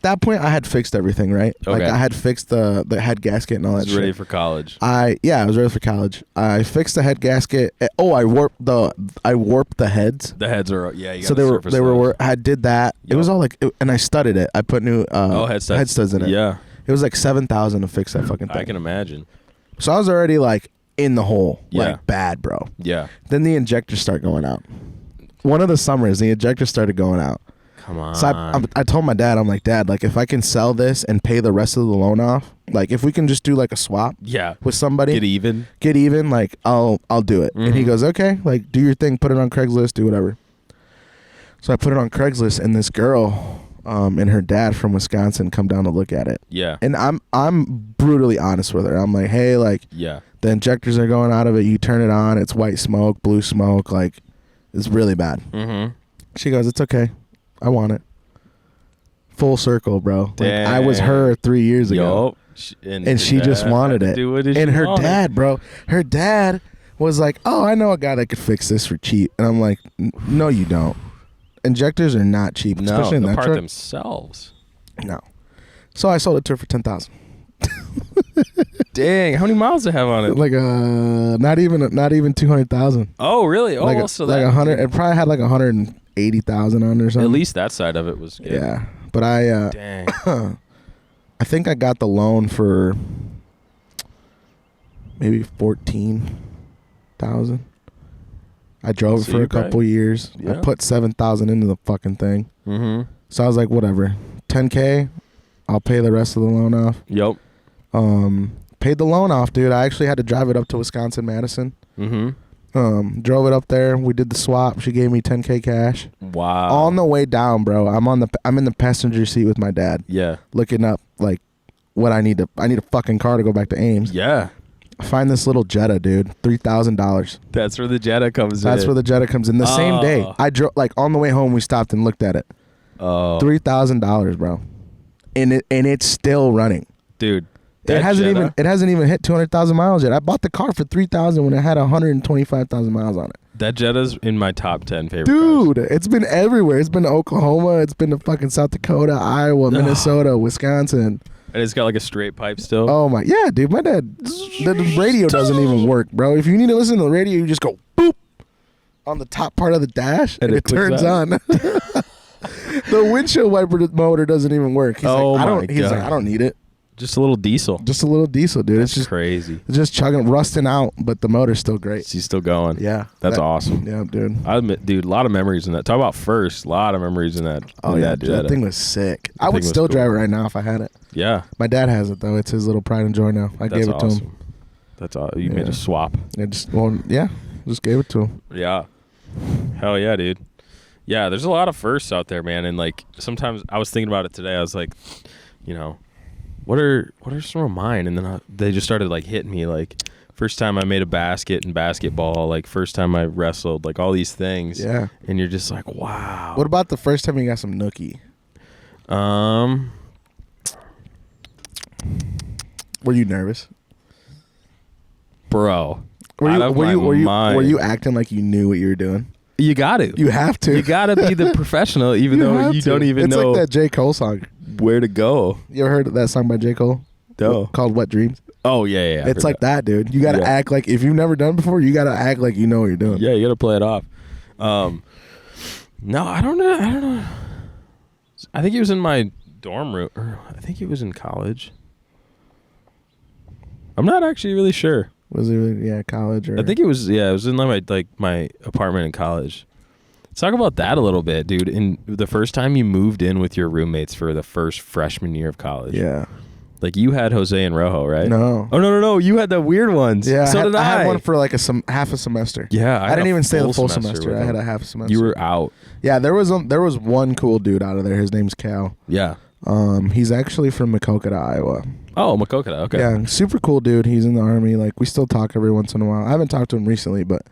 that point I had fixed everything, right? Okay. Like I had fixed the head gasket and all that I was shit. ready for college. I was ready for college. I fixed the head gasket. Oh, I warped the heads. The heads are you So gotta they were I did that. Yep. It was all like and I studded it. I put new head studs in it. Yeah. It was like $7,000 to fix that fucking thing. I can imagine. So I was already like in the hole. Yeah. Like bad, bro. Yeah. Then the injectors start going out. One of the summers, the injectors started going out. Come on. So I told my dad, I'm like, Dad, like if I can sell this and pay the rest of the loan off, like if we can just do like a swap with somebody, Get even, like I'll do it. And he goes, okay, like do your thing, put it on Craigslist, do whatever. So I put it on Craigslist, and this girl and her dad from Wisconsin come down to look at it. Yeah. And I'm brutally honest with her. I'm like, hey, like Yeah. the injectors are going out of it. You turn it on, it's white smoke, blue smoke, like it's really bad. Mm-hmm. She goes, it's okay. I want it. Full circle, bro. Like, I was Dang. her 3 years ago. And she just wanted it. And her dad, bro, her dad was like, oh, I know a guy that could fix this for cheap. And I'm like, no, you don't. Injectors are not cheap, especially in the that part truck. themselves. No. So I sold it to her for $10,000. Dang, how many miles do I have on it? Like not even 200,000. Oh, really? Oh, Like so like that 100. It probably had like 180,000 on it or something. at least that side of it was good. Yeah, but I Dang. I think I got the loan for maybe 14,000. I drove So it for you're a couple probably- years. I yeah. put 7,000 into the fucking thing. Mm-hmm. So I was like, whatever, 10K, I'll pay the rest of the loan off. Yep. Paid the loan off, dude. I actually had to drive it up to Wisconsin, Madison. Mm-hmm. Drove it up there. We did the swap. She gave me 10K cash. Wow. On the way down, bro, I'm in the passenger seat with my dad, Yeah. looking up like what I need a fucking car to go back to Ames. Yeah. I find this little Jetta, dude, $3,000. That's where the Jetta comes in. That's where the Jetta comes in. The same day, Oh. I drove like on the way home. We stopped and looked at it. Oh. $3,000, bro, and it's still running. Dude. It that hasn't Jetta- even hit 200,000 miles yet. I bought the car for 3,000 when it had 125,000 miles on it. That Jetta's in my top 10 favorite Dude, cars. it's been everywhere. It's been to Oklahoma. It's been to fucking South Dakota, Iowa, Minnesota, Wisconsin. And it's got like a straight pipe still. Oh my, yeah, dude. My dad, the radio doesn't even work, bro. If you need to listen to the radio, you just go boop on the top part of the dash, and And it it clicks turns on. The windshield wiper motor doesn't even work. He's Oh like, my He's like, God. I don't need it. Just a little diesel. Just a little diesel, dude. That's It's just crazy. It's just chugging, rusting out, but the motor's still great. She's still going. Yeah, That's awesome. Yeah, dude. I admit, dude, a lot of memories in that. Talk about first. A lot of memories in that. Oh in yeah, that dude, that Jetta. thing was sick. I thing would was still cool. drive it right now if I had it. Yeah. My dad has it though. It's his little pride and joy now. I That's gave it to awesome. him. That's all. You made Yeah. a swap. Just gave it to him. Yeah. Hell yeah, dude. Yeah, there's a lot of firsts out there, man. And like sometimes I was thinking about it today. I was like, you know, what are some of mine? And then they just started like hitting me. Like first time I made a basket in basketball. Like first time I wrestled. Like all these things. Yeah. And you're just like, wow. What about the first time you got some nookie? Were you nervous? Bro. Were out you of were my you were you, mind. were you acting like you knew what you were doing? You got to. You have to. You got to be the professional, even though have you to. don't even it's know like that J. Cole song. where to go. You ever heard of that song by J. Cole? No. Called Wet Dreams? Oh, yeah. I've It's heard like that, dude. You got to Yeah. act like, if you've never done it before, you got to act like you know what you're doing. Yeah, you got to play it off. No, I don't know. I think he was in my dorm room. Or I think he was in college. I'm not actually really sure. Was it, college or? I think it was in my apartment in college. Let's talk about that a little bit, dude. In the first time you moved in with your roommates for the first freshman year of college. Yeah. Like you had Jose and Rojo, right? No. Oh no! You had the weird ones. Yeah, So did I. had one for like half a semester. Yeah, I had didn't a even stay the full semester semester. with I had them. a half semester. You were out. Yeah, there was one cool dude out of there. His name's Cal. Yeah. He's actually from Maquoketa, Iowa. Oh, Makokata. Okay. Yeah, super cool dude. He's in the Army. Like, we still talk every once in a while. I haven't talked to him recently, but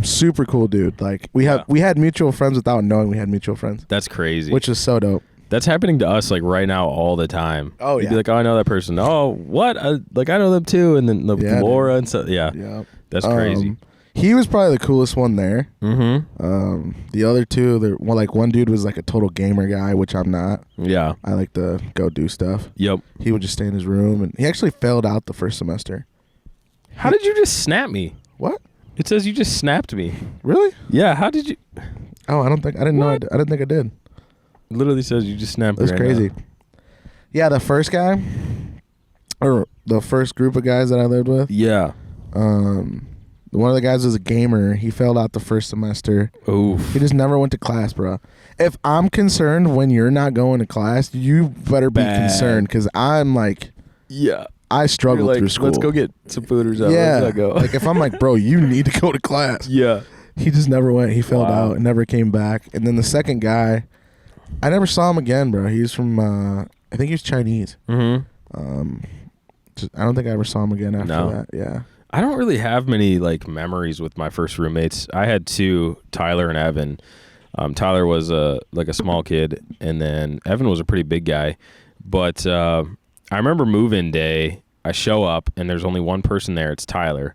super cool dude. Like, we had mutual friends without knowing we had mutual friends, That's crazy. which is so dope. That's happening to us like right now all the time. Oh, You'd yeah. be like, oh, I know that person. Oh, what? I know them too. And then Yeah, Laura and so yeah. Yeah, That's crazy. He was probably the coolest one there. Mm-hmm. The other two, one dude was like a total gamer guy, which I'm not. Yeah. I like to go do stuff. Yep. He would just stay in his room, and he actually failed out the first semester. How did you just snap me? What? It says you just snapped me. Really? Yeah. How did you? Oh, I didn't know. I didn't think I did. It literally says you just snapped me. That's right crazy. now. Yeah, the first guy, or the first group of guys that I lived with, Yeah. one of the guys was a gamer. He failed out the first semester. Oof. He just never went to class, bro. If I'm concerned when you're not going to class, you better be Bad. concerned, because I'm like, Yeah. I struggled You're like, through school. Let's go get some food or something. Yeah, Let's go. like if I'm like, bro, you need to go to class. Yeah. He just never went. He failed Wow. out and never came back. And then the second guy, I never saw him again, bro. He's from, I think he was Chinese. Mm-hmm. I don't think I ever saw him again after No. that. Yeah. I don't really have many like memories with my first roommates. I had two, Tyler and Evan. Tyler was a small kid, and then Evan was a pretty big guy. But I remember move-in day. I show up and there's only one person there. It's Tyler,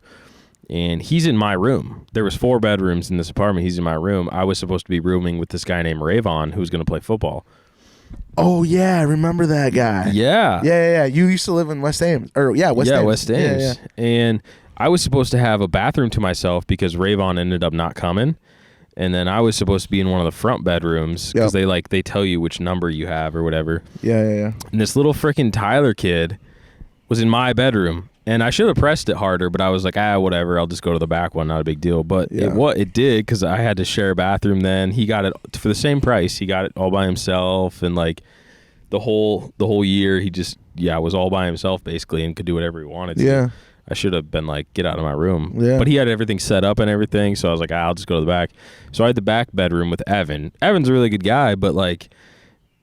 and he's in my room. There was 4 bedrooms in this apartment. He's in my room. I was supposed to be rooming with this guy named Rayvon, who's going to play football. Oh yeah, I remember that guy. Yeah. Yeah. You used to live in West Ames, or West yeah, Ames. West Ames. Yeah. And I was supposed to have a bathroom to myself because Rayvon ended up not coming. And then I was supposed to be in one of the front bedrooms because they tell you which number you have or whatever. Yeah. And this little freaking Tyler kid was in my bedroom. And I should have pressed it harder, but I was like, whatever. I'll just go to the back one. Not a big deal. But it did because I had to share a bathroom then. He got it for the same price. He got it all by himself. And like the whole year, he just, was all by himself basically and could do whatever he wanted to. Yeah. I should have been like, get out of my room. Yeah. But he had everything set up and everything. So I was like, I'll just go to the back. So I had the back bedroom with Evan. Evan's a really good guy, but like,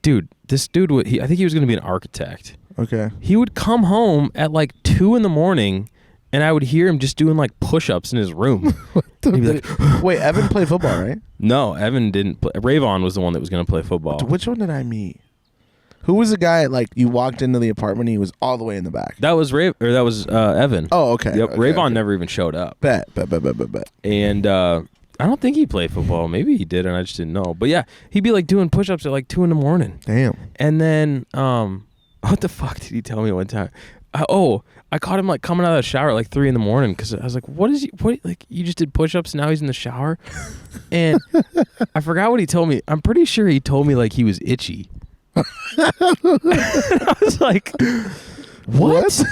dude, this dude, I think he was going to be an architect. Okay. He would come home at like 2 a.m. and I would hear him just doing like push-ups in his room. He'd be like, wait, Evan played football, right? no, Evan didn't play. Rayvon was the one that was going to play football. Which one did I meet? Who was the guy, like, you walked into the apartment and he was all the way in the back? That was Evan. Oh, okay. Yep. Okay, Rayvon okay. never even showed up. Bet. And I don't think he played football. Maybe he did and I just didn't know. But yeah, he'd be like doing push-ups at like 2 a.m. Damn. And then, what the fuck did he tell me one time? I caught him like coming out of the shower at like 3 a.m. because I was like, what like you just did push-ups, now he's in the shower? And I forgot what he told me. I'm pretty sure he told me like he was itchy. I was like, what?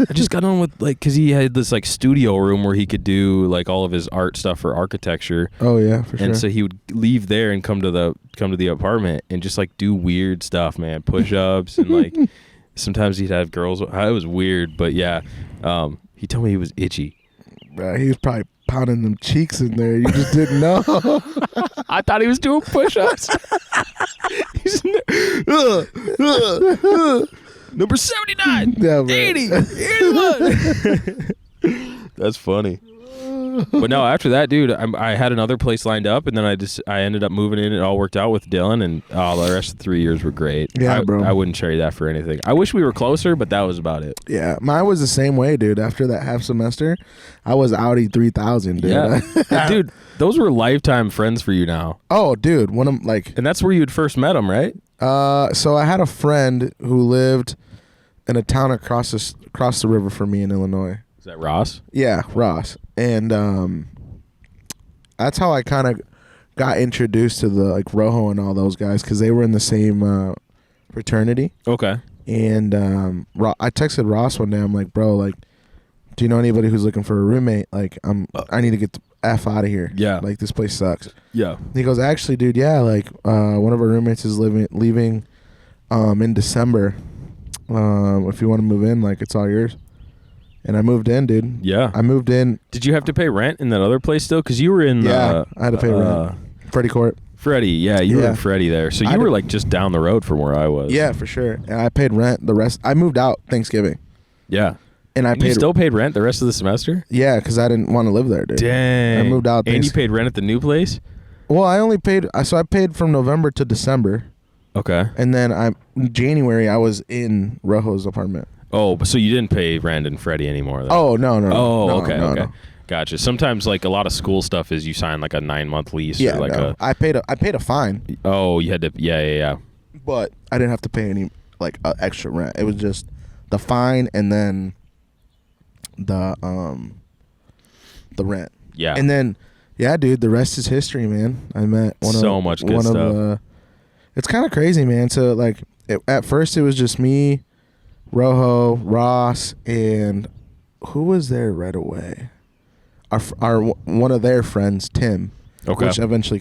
I just got on with like, because he had this like studio room where he could do like all of his art stuff for architecture. Oh yeah, for sure. And so he would leave there and come to the apartment and just like do weird stuff, man, push-ups and like sometimes he'd have girls. It was weird, but yeah, he told me he was itchy. Bro, he was probably pounding them cheeks in there. You just didn't know. I thought he was doing push-ups. He's in there. Number 79, Yeah, bro. 80, 81. That's funny. But no, after that, dude, I had another place lined up, and then I ended up moving in. It all worked out with Dylan, and the rest of the 3 years were great. Yeah, bro. I wouldn't trade that for anything. I wish we were closer, but that was about it. Yeah, mine was the same way, dude. After that half semester, I was Audi 3000, dude. Yeah, dude, those were lifetime friends for you now. Oh, dude, one of like. And that's where you had first met him, right? So I had a friend who lived in a town across the river from me in Illinois. Is that Ross? Yeah, Ross. And that's how I kind of got introduced to the like Rojo and all those guys because they were in the same fraternity. Okay. And I texted Ross one day. I'm like, bro, like, do you know anybody who's looking for a roommate? Like, I need to get the F out of here. Yeah. Like, this place sucks. Yeah. He goes, actually, dude, yeah, like, one of our roommates is leaving in December. If you want to move in, like, it's all yours. And I moved in, dude. Yeah. I moved in. Did you have to pay rent in that other place still? Because you were in. Yeah, I had to pay rent. Freddie Court. Freddie, yeah, you were in Freddie there. So you were like just down the road from where I was. Yeah, for sure. And I paid rent the rest. I moved out Thanksgiving. Yeah. And I You still paid rent the rest of the semester? Yeah, because I didn't want to live there, dude. Dang. I moved out. And you paid rent at the new place? Well, I only paid. So I paid from November to December. Okay. And then January, I was in Rojo's apartment. Oh, so you didn't pay rent in Freddie anymore, though? Oh, no. Oh, No, okay, no, okay. no. Gotcha. Sometimes, like, a lot of school stuff is you sign, like, a 9-month lease. Yeah, or like no. I paid a fine. Oh, you had to... Yeah. But I didn't have to pay any, like, extra rent. It was just the fine and then the rent. Yeah. And then, yeah, dude, the rest is history, man. I met much good stuff. It's kind of crazy, man. So, like, at first it was just me, Rojo, Ross, and who was there right away? Our one of their friends, Tim, Okay. which eventually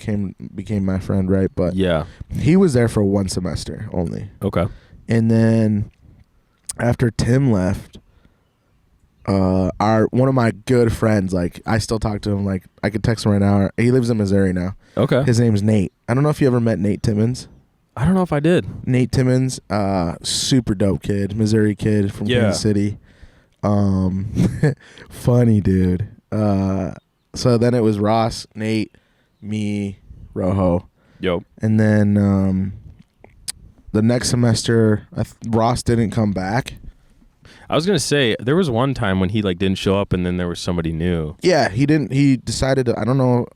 became my friend, right? But Yeah. he was there for one semester only. Okay. And then after Tim left, one of my good friends, like I still talk to him, like I could text him right now. He lives in Missouri now. Okay. His name's Nate. I don't know if you ever met Nate Timmons. I don't know if I did. Nate Timmons, super dope kid, Missouri kid from Kansas City. Funny dude. So then it was Ross, Nate, me, Rojo. Yo. And then the next semester, Ross didn't come back. I was gonna say there was one time when he like didn't show up, and then there was somebody new. Yeah, he didn't. He decided to. I don't know.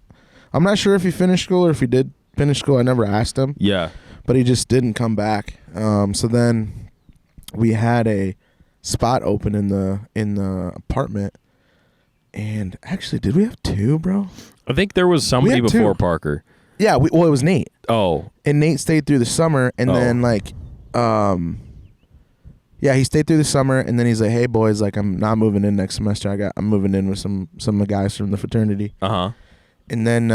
I'm not sure if he finished school or if he did finish school. I never asked him. Yeah. but he just didn't come back. So then we had a spot open in the apartment, and actually, did we have 2, bro? I think there was somebody had before 2. Parker. Yeah, it was Nate. Oh, And Nate stayed through the summer, and then like, yeah, he stayed through the summer, and then he's like, "Hey boys, like I'm not moving in next semester. I'm moving in with some of the guys from the fraternity." And then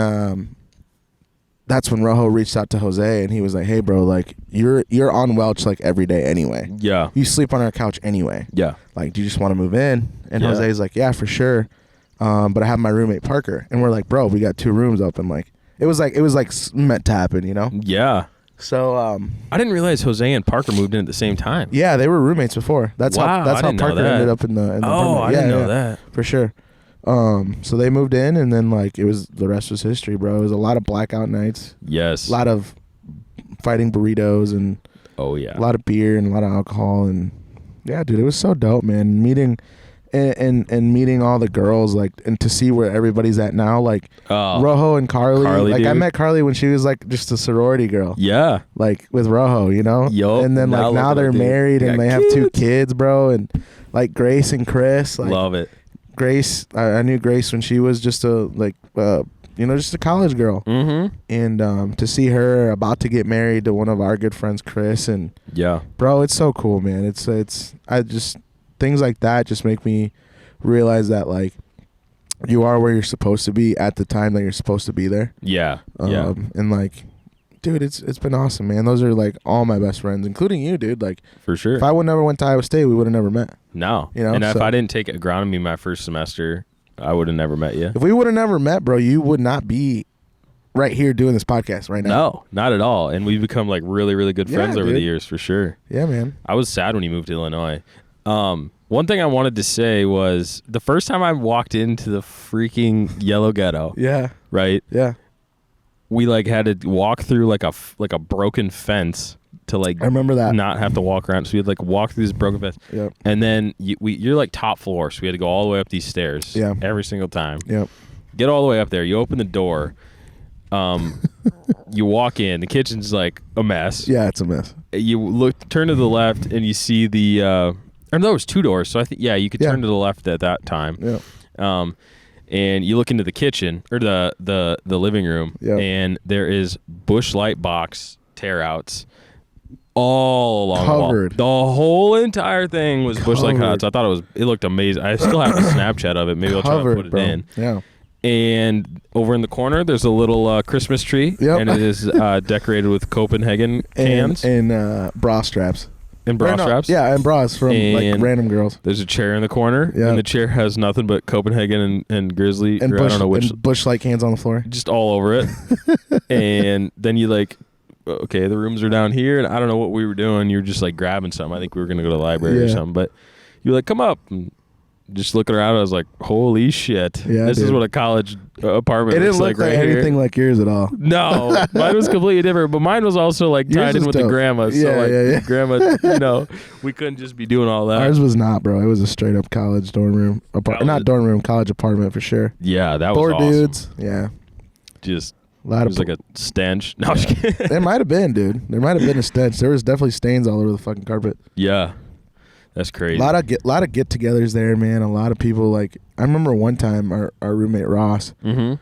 that's when Rojo reached out to Jose, and he was like, "Hey bro, like you're on Welch like every day anyway. Yeah. You sleep on our couch anyway. Yeah. Like, do you just want to move in?" And Yeah. Jose's like, "Yeah, for sure. But I have my roommate Parker," and we're like, "Bro, we got 2 rooms open." Like it was like meant to happen, you know? Yeah. So I didn't realize Jose and Parker moved in at the same time. yeah, they were roommates before. That's Wow, how I didn't know Parker that. ended up in the Oh, apartment. I didn't know that. For sure. So they moved in, and then like it was the rest was history, bro. It was a lot of blackout nights, Yes. a lot of fighting burritos, and Oh yeah. a lot of beer and a lot of alcohol, and yeah, dude, it was so dope, man. Meeting and meeting all the girls, like, and to see where everybody's at now, like Rojo and Carly. Like I dude. met Carly when she was like just a sorority girl, Yeah. like with Rojo, you know. Yup. And then Now like now look at they're them, dude. married They and got they have 2 kids. kids, bro, and like Grace and Chris, like Love it. Grace, I knew Grace when she was just a just a college girl, Mm-hmm. and to see her about to get married to one of our good friends, Chris, and Yeah. bro, it's so cool, man. It's I just things like that just make me realize that like you are where you're supposed to be at the time that you're supposed to be there. Yeah. Yeah. And like, dude, it's been awesome, man. Those are like all my best friends, including you, dude. Like, For sure. if I would never went to Iowa State, we would have never met. No. You know, and if so- I didn't take agronomy my first semester, I would have never met you. If we would have never met, bro, you would not be right here doing this podcast right now. No, not at all. And we've become like really, really good friends Yeah, over the dude. years for sure. Yeah, man. I was sad when he moved to Illinois. One thing I wanted to say was the first time I walked into the freaking yellow ghetto, Yeah. right? Yeah. We like had to walk through like a broken fence to like I remember that. not have to walk around. So we had like walk through this broken fence. Yep. And then you're like top floor, so we had to go all the way up these stairs. Yeah. Every single time. Yep. Get all the way up there. You open the door. You walk in. The kitchen's like a mess. Yeah, it's a mess. You turn to the left, and you see the. And there was 2 doors, so I think you could Yeah. turn to the left at that time. Yeah. And you look into the kitchen or the living room, Yeah. and there is Busch Light box tear outs all along Covered. the wall. The whole entire thing was Busch Light Covered. cutouts. I thought it looked amazing. I still have a Snapchat of it. Maybe I'll try to Covered, put it bro. in. Yeah. And over in the corner, there's a little Christmas tree, Yep. and it is decorated with Copenhagen cans and bra straps. and bra Or no, straps. Yeah, and bras from like And- random girls. There's a chair in the corner, Yeah. and the chair has nothing but Copenhagen and Grizzly. And or I bush don't know which, and bush light cans on the floor. just all over it. And then you like, okay, the rooms are down here, and I don't know what we were doing. You were just like grabbing something. I think we were gonna go to the library or Yeah. something. But you're like, come up. And just looking around, I was like, holy shit! Yeah, this is dude. what a college apartment It didn't looks look like like right anything here. like yours at all. No, mine was completely different, but mine was also like Yours tied in was with the dope. grandma. So Yeah, like yeah. grandma, we couldn't just be doing all that. Ours was not, bro. It was a straight up college dorm room, College. not dorm room, college apartment for sure. Yeah, that was 4 awesome. dudes. Yeah, Just a lot it of. was like a stench. No, I'm just kidding. There might have been, dude. There might have been a stench. There was definitely stains all over the fucking carpet. Yeah, that's crazy. A lot of get-togethers there, man. A lot of people like. I remember one time our roommate Ross. Mm-hmm.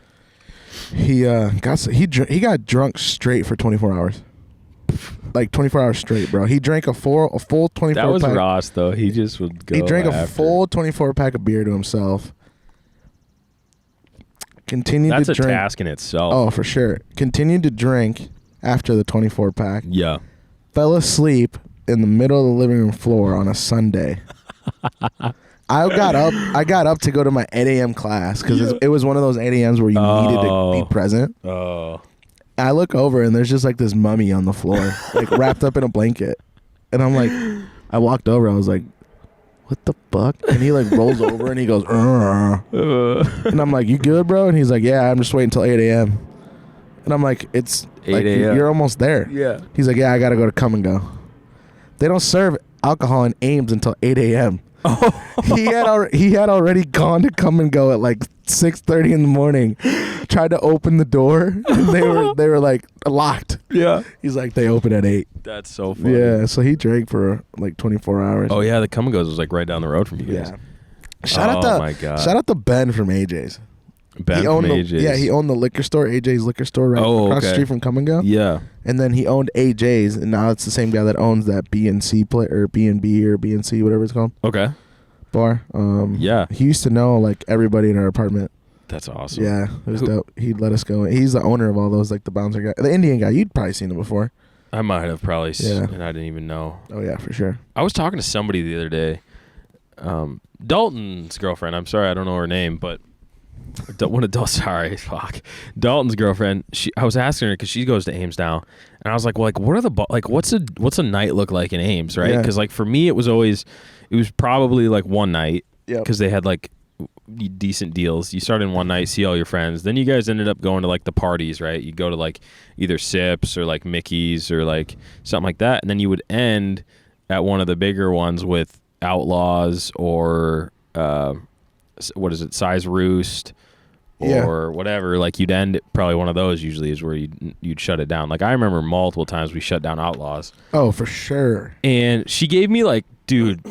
He got drunk straight for 24 hours. Like 24 hours straight, bro. He drank a full 24 That was pack. Ross though. He just would go. He drank a after. full 24 pack of beer to himself. Continued That's to a drink. task in itself. Oh, for sure. Continued to drink after the 24 pack. Yeah. Fell asleep in the middle of the living room floor on a Sunday. I got up to go to my 8 a.m. class because it was one of those 8 a.m.s where you needed to be present. Oh. I look over and there's just like this mummy on the floor, like wrapped up in a blanket. And I'm like, I walked over. I was like, what the fuck? And he like rolls over and he goes, and I'm like, you good, bro? And he's like, yeah, I'm just waiting until 8 a.m. And I'm like, it's 8 like, a.m. you're almost there. Yeah. He's like, yeah, I got to go to Come and Go. They don't serve alcohol in Ames until 8 a.m. He had already gone to Come and Go at like 6:30 in the morning tried to open the door, and they were like locked. Yeah. He's like, they open at 8. That's so funny. Yeah, so he drank for like 24 hours. Oh yeah, the Come and Goes was like right down the road from you guys. Yeah. Shout my God. Shout out to Ben from AJ's. Ben He from owned AJ's. Yeah, he owned the liquor store, AJ's liquor store, right across the okay. street from Come and Go. Yeah. And then he owned AJ's, and now it's the same guy that owns that B&C play or B&B or B&C, whatever it's called, Okay. bar. Yeah. He used to know like everybody in our apartment. That's awesome. Yeah, it was dope. He'd let us go. He's the owner of all those, like the bouncer guy, the Indian guy. You'd probably seen him before. I might have probably, Yeah. and I didn't even know. Oh yeah, for sure. I was talking to somebody the other day. Dalton's girlfriend. I'm sorry, I don't know her name, but sorry, fuck. Dalton's girlfriend. I was asking her because she goes to Ames now, and I was like, well, like, what are what's a night look like in Ames, right? Yeah. Because like for me, it was probably like one night Yep. because they had like decent deals. You start in one night, see all your friends. Then you guys ended up going to like the parties, right? You go to like either Sips or like Mickey's or like something like that, and then you would end at one of the bigger ones with Outlaws or what is it, Size Roost or whatever. Like you'd end at probably one of those. Usually is where you'd shut it down. Like I remember multiple times we shut down Outlaws. Oh, for sure. And she gave me like, dude,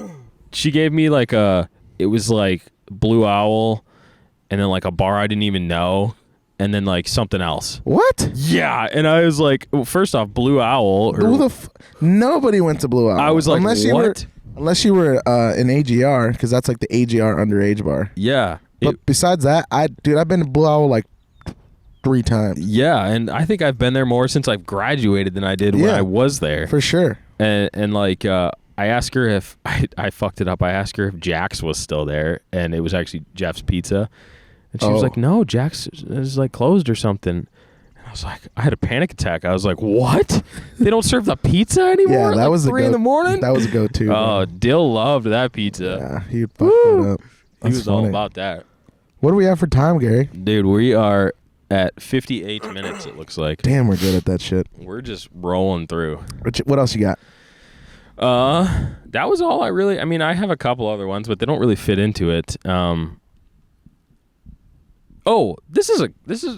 it was like Blue Owl, and then like a bar I didn't even know, and then like something else. What? Yeah, and I was like, well, first off, Blue Owl. Nobody went to Blue Owl. I was like, what? Unless you were in AGR, because that's like the AGR underage bar. Yeah. But besides that, I've been to Blue Owl like 3 times. Yeah, and I think I've been there more since I've graduated than I did when I was there. For sure. And like I asked her if I fucked it up. I asked her if Jack's was still there, and it was actually Jeff's Pizza. And she was like, no, Jack's is like closed or something. And I was like, I had a panic attack. I was like, what? They don't serve the pizza anymore? Yeah, that like was 3 in the morning? That was a go-to. Oh, Dill loved that pizza. Yeah, he fucked it up. He was all about that. What do we have for time, Gary? Dude, we are at 58 minutes, it looks like. Damn, we're good at that shit. We're just rolling through. What else you got? That was all I mean, I have a couple other ones, but they don't really fit into it.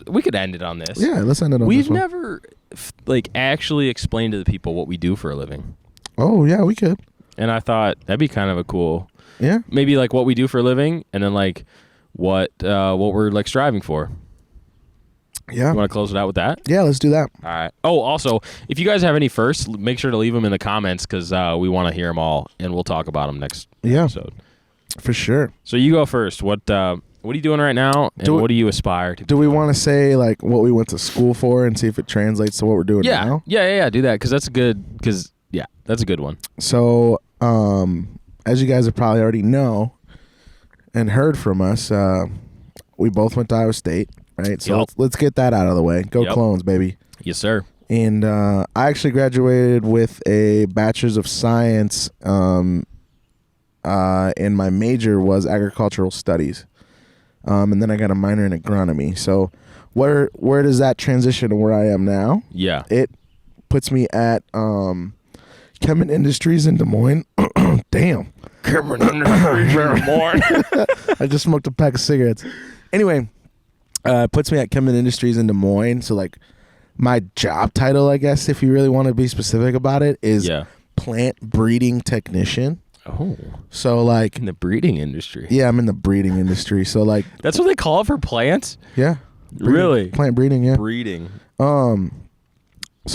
We could end it on this. Yeah, let's end it on We've this one. never actually explained to the people what we do for a living. Oh, yeah, we could. And I thought that'd be kind of a cool, Yeah. maybe like what we do for a living, and then like what we're like striving for. Yeah. You want to close it out with that? Yeah, let's do that. All right. Oh, also, if you guys have any firsts, make sure to leave them in the comments because we want to hear them all, and we'll talk about them next episode. For sure. So you go first. What are you doing right now, and what do you aspire to? Do we want to say like what we went to school for and see if it translates to what we're doing now? Yeah. Do that because that's good. That's a good one. So, as you guys have probably already know and heard from us, we both went to Iowa State, right? So let's get that out of the way. Go Clones, baby. Yes, sir. And I actually graduated with a bachelor's of science, and my major was agricultural studies. And then I got a minor in agronomy. So where does that transition to where I am now? Yeah. It puts me at Kemin Industries in Des Moines. Damn. Kemin Industries in Des Moines. I just smoked a pack of cigarettes. Anyway, it puts me at Kemin Industries in Des Moines. So like my job title, I guess, if you really want to be specific about it, is plant breeding technician. Oh. So like in the breeding industry. Yeah, I'm in the breeding industry. So like that's what they call it for plants? Yeah. Really? Plant breeding, yeah. Breeding. So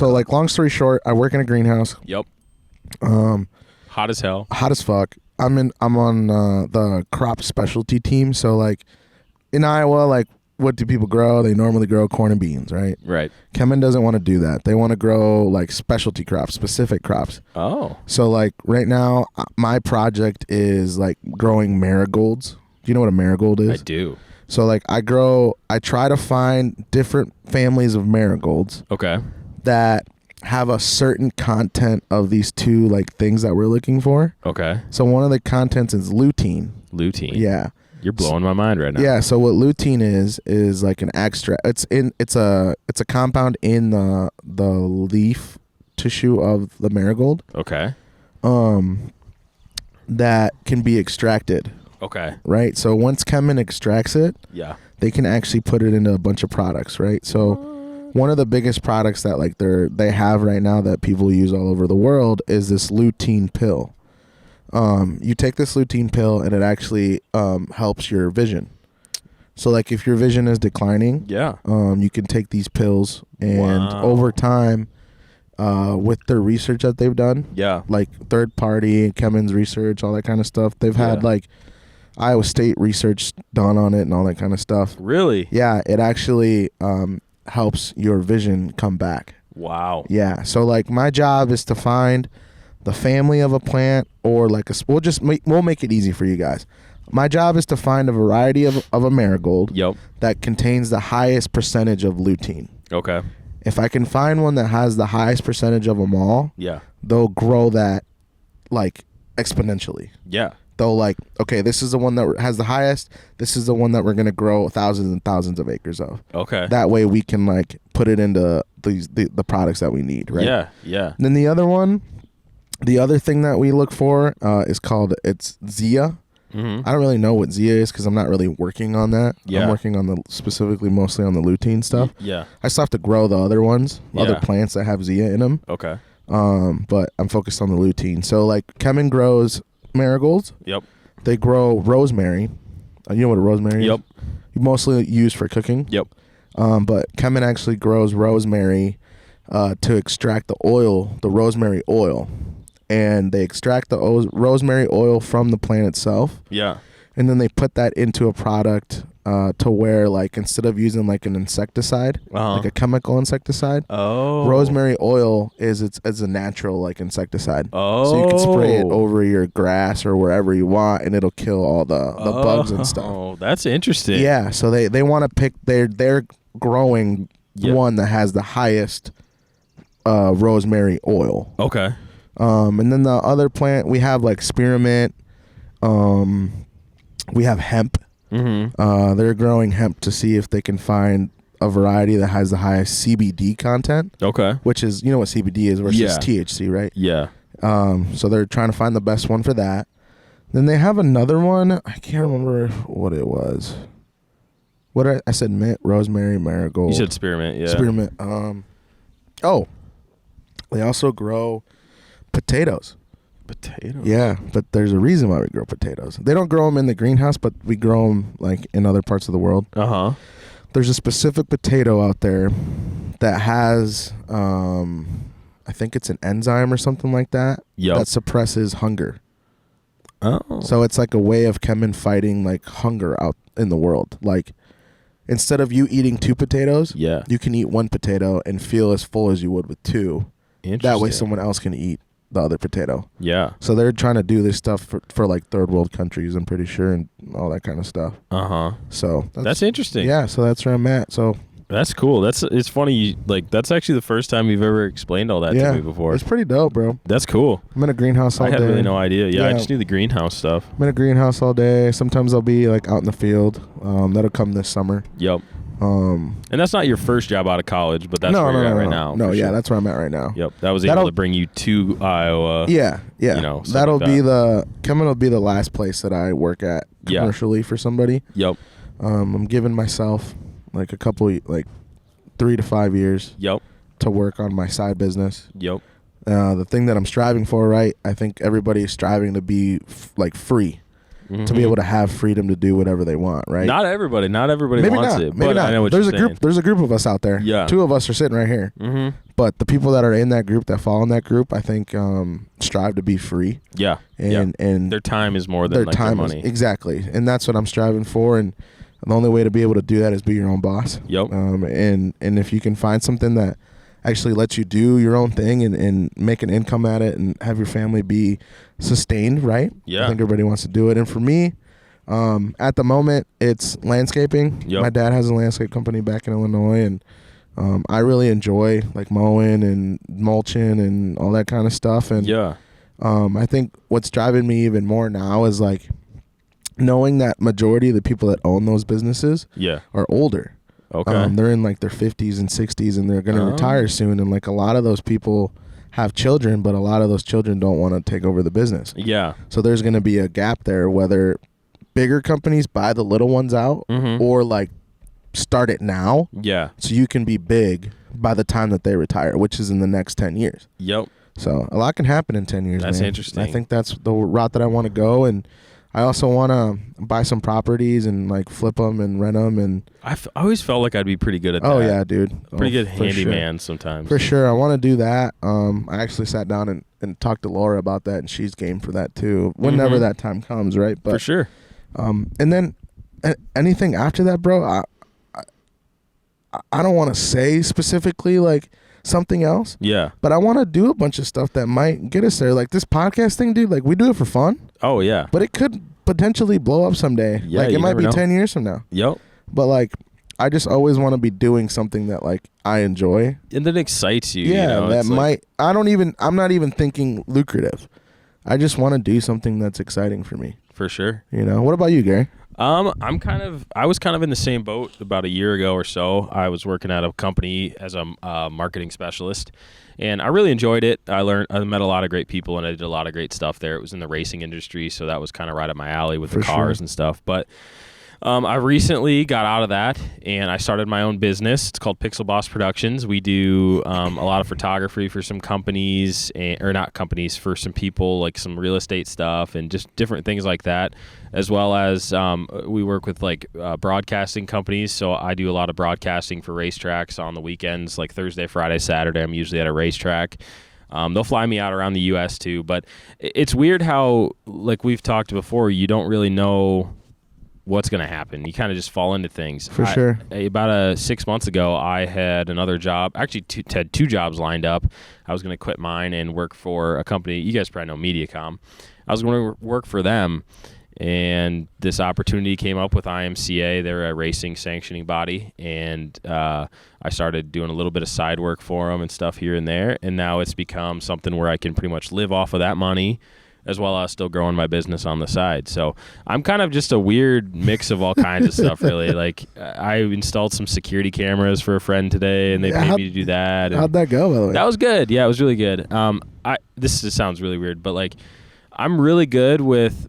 like long story short, I work in a greenhouse. Yep. Hot as hell. Hot as fuck. I'm on the crop specialty team. So like in Iowa, like what do people grow? They normally grow corn and beans, right? Right. Kemin doesn't want to do that. They want to grow like specialty crops, specific crops. Oh. So like right now, my project is like growing marigolds. Do you know what a marigold is? I do. So like I try to find different families of marigolds. Okay. That have a certain content of these two like things that we're looking for. Okay. So one of the contents is lutein. Lutein. Yeah. You're blowing my mind right now. Yeah, so what lutein is like an extract. It's a compound in the leaf tissue of the marigold. Okay. That can be extracted. Okay. Right? So once Kemin extracts it, yeah, they can actually put it into a bunch of products, right? So one of the biggest products that like they have right now that people use all over the world is this lutein pill. You take this lutein pill and it actually helps your vision. So like if your vision is declining, you can take these pills, and over time, with their research that they've done, like third party, Kemen's research, all that kind of stuff, they've had like Iowa State research done on it and all that kind of stuff. Really? Yeah, it actually helps your vision come back. Wow. Yeah, so like my job is to find the family of a plant, or like we'll make it easy for you guys. My job is to find a variety of a marigold that contains the highest percentage of lutein. Okay. If I can find one that has the highest percentage of them all, they'll grow that like exponentially. Yeah. They'll like, okay, this is the one that has the highest. This is the one that we're going to grow thousands and thousands of acres of. Okay. That way we can like put it into the products that we need, right? Yeah, yeah. And then the other thing that we look for is it's Zia. I don't really know what Zia is because I'm not really working on that. I'm working on specifically mostly on the lutein stuff. I still have to grow the other ones, other plants that have Zia in them. Okay. But I'm focused on the lutein. So like Kemen grows marigolds. They grow rosemary. You know what a rosemary is? You mostly use for cooking. But Kemen actually grows rosemary to extract the oil, the rosemary oil. And they extract the rosemary oil from the plant itself. And then they put that into a product to where, like, instead of using like an insecticide, like a chemical insecticide, rosemary oil is a natural like insecticide. So you can spray it over your grass or wherever you want, and it'll kill all the bugs and stuff. Oh, that's interesting. Yeah. So they want to pick they're growing one that has the highest rosemary oil. Okay. And then the other plant, we have like spearmint. We have hemp. They're growing hemp to see if they can find a variety that has the highest CBD content. Okay. Which is, you know what CBD is versus THC, right? Yeah. So they're trying to find the best one for that. Then they have another one. I can't remember what it was. I said mint, rosemary, marigold. You said spearmint, yeah. Spearmint. They also grow potatoes. Potatoes? Yeah, but there's a reason why we grow potatoes. They don't grow them in the greenhouse, but we grow them like in other parts of the world. There's a specific potato out there that has, I think it's an enzyme or something like that, that suppresses hunger. Oh. So it's like a way of Kemen fighting like hunger out in the world. Like instead of you eating 2 potatoes, you can eat 1 potato and feel as full as you would with 2. That way someone else can eat the other potato. Yeah. So they're trying to do this stuff for like third world countries, I'm pretty sure, and all that kind of stuff. So that's interesting. Yeah, so that's where I'm at. So that's cool. It's funny, that's actually the first time you've ever explained all that to me before. It's pretty dope, bro. That's cool. I'm in a greenhouse all day. I had really no idea. Yeah, I just knew the greenhouse stuff. I'm in a greenhouse all day. Sometimes I'll be like out in the field. That'll come this summer. Yep. And that's not your first job out of college, but that's where you're at right now. No, yeah, that's where I'm at right now. Yep, that was able to bring you to Iowa. Yeah, yeah. You know, that'll be Kemen will be the last place that I work at commercially for somebody. Yep. I'm giving myself like a couple, like 3 to 5 years. Yep. To work on my side business. Yep. The thing that I'm striving for, right? I think everybody's striving to be like free. To be able to have freedom to do whatever they want, right? Not everybody maybe wants not, it, maybe but not. I know what there's you're saying. There's a group of us out there. Yeah. 2 of us are sitting right here. But the people that are in that group, that fall in that group, I think strive to be free. Yeah. And their time is more than their money. Exactly. And that's what I'm striving for. And the only way to be able to do that is be your own boss. Yep. And if you can find something that actually lets you do your own thing and make an income at it and have your family be sustained, right? Yeah. I think everybody wants to do it. And for me, at the moment, it's landscaping. Yep. My dad has a landscape company back in Illinois, and I really enjoy like mowing and mulching and all that kind of stuff. And I think what's driving me even more now is like knowing that majority of the people that own those businesses are older. Okay. They're in like their 50s and 60s, and they're going to retire soon. And like a lot of those people have children, but a lot of those children don't want to take over the business. Yeah. So there's going to be a gap there, whether bigger companies buy the little ones out or like start it now Yeah. so you can be big by the time that they retire, which is in the next 10 years. Yep. So a lot can happen in 10 years. That's man. interesting. I think that's the route that I want to go, and I also want to buy some properties and like flip them and rent them. And I always felt like I'd be pretty good at that. oh yeah, dude, Pretty good for handyman sometimes. For sure, I want to do that. I actually sat down and talked to Laura about that, and she's game for that too. Whenever that time comes, right? But for sure. and then anything after that, bro. I don't want to say specifically like something else. Yeah. But I want to do a bunch of stuff that might get us there. Like this podcast thing, dude. Like we do it for fun. Oh yeah. But it could potentially blow up someday. Yeah, like it you might never be know. 10 years from now. Yep. But like I just always want to be doing something that like I enjoy. And that excites you. Yeah, you know? that It's might I'm not even thinking lucrative. I just want to do something that's exciting for me. for sure. You know. What about you, Gary? I was kind of in the same boat about a year ago or so. I was working at a company as a marketing specialist, and I really enjoyed it. I met a lot of great people, and I did a lot of great stuff there. It was in the racing industry, so that was kind of right up my alley with the cars and stuff. But I recently got out of that, and I started my own business. It's called Pixel Boss Productions. We do a lot of photography for some companies, or not companies, for some people, like some real estate stuff and just different things like that, as well as we work with like broadcasting companies. So I do a lot of broadcasting for racetracks on the weekends, like Thursday, Friday, Saturday. I'm usually at a racetrack. They'll fly me out around the U.S. too, but it's weird how, like we've talked before, you don't really know what's going to happen. You kind of just fall into things. For sure. About 6 months ago, I had another job. Actually, had two jobs lined up. I was going to quit mine and work for a company. You guys probably know MediaCom. I was going to work for them, and this opportunity came up with IMCA. They're a racing sanctioning body, and I started doing a little bit of side work for them and stuff here and there, and now it's become something where I can pretty much live off of that money, as well as still growing my business on the side. So I'm kind of just a weird mix of all kinds of stuff, really. Like I installed some security cameras for a friend today, and they paid me to do that. How'd that go, by the way? That was good. Yeah, it was really good. This just sounds really weird, but like I'm really good with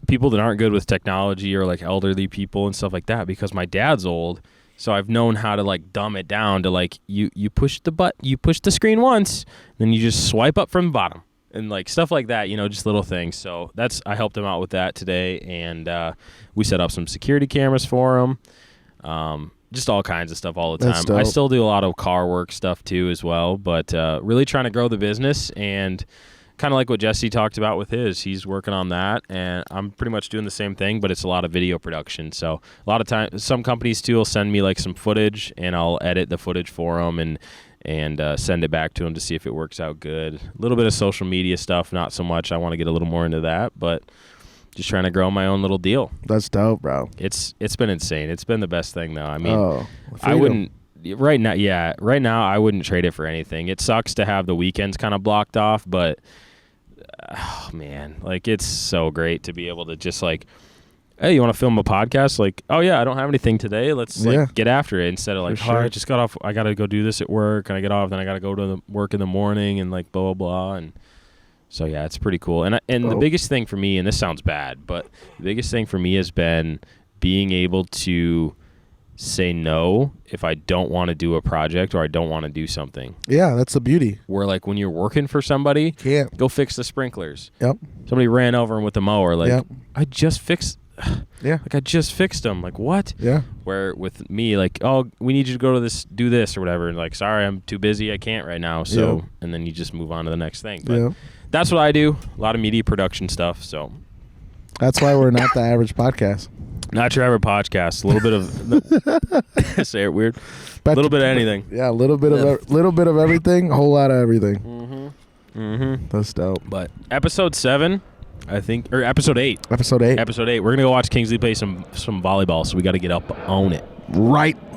people that aren't good with technology, or like elderly people and stuff like that, because my dad's old. So I've known how to like dumb it down to like you push the screen once, then you just swipe up from the bottom. And like stuff like that, you know, just little things. So I helped him out with that today, and we set up some security cameras for him. Just all kinds of stuff all the That's time. dope. I still do a lot of car work stuff too as well, but really trying to grow the business, and kind of like what Jesse talked about with he's working on that, and I'm pretty much doing the same thing, but it's a lot of video production. So a lot of times, some companies too will send me like some footage, and I'll edit the footage for them and send it back to them to see if it works out good. A little bit of social media stuff, not so much. I want to get a little more into that, but just trying to grow my own little deal. That's dope, bro. It's been insane. It's been the best thing, though. I mean, I freedom. wouldn't right now I wouldn't trade it for anything. It sucks to have the weekends kind of blocked off, but oh man, like it's so great to be able to just like, hey, you want to film a podcast? Like, oh yeah, I don't have anything today. Let's like get after it, instead of like, For sure. I just got off. I got to go do this at work, and I get off, then I got to go to the work in the morning, and like blah blah blah. And so yeah, it's pretty cool. And the biggest thing for me, and this sounds bad, but the biggest thing for me has been being able to say no if I don't want to do a project or I don't want to do something. Yeah, that's the beauty. Where like when you're working for somebody, Can't. go fix the sprinklers. Yep. Somebody ran over him with a mower. Like, Yep. I just fixed. Yeah. Like I just fixed them. Like what? Yeah. Where with me, like, oh, we need you to go to this, do this or whatever. And like, sorry, I'm too busy. I can't right now. So, and then you just move on to the next thing. But that's what I do. A lot of media production stuff. So that's why we're not the average podcast. not your average podcast. A little bit of say it weird. A little bit of anything. Yeah, a little bit of everything, a whole lot of everything. Mm-hmm. That's dope. But episode 7, I think, or episode 8. Episode 8. Episode 8. We're gonna go watch Kingsley play some volleyball. So we got to get up on it Right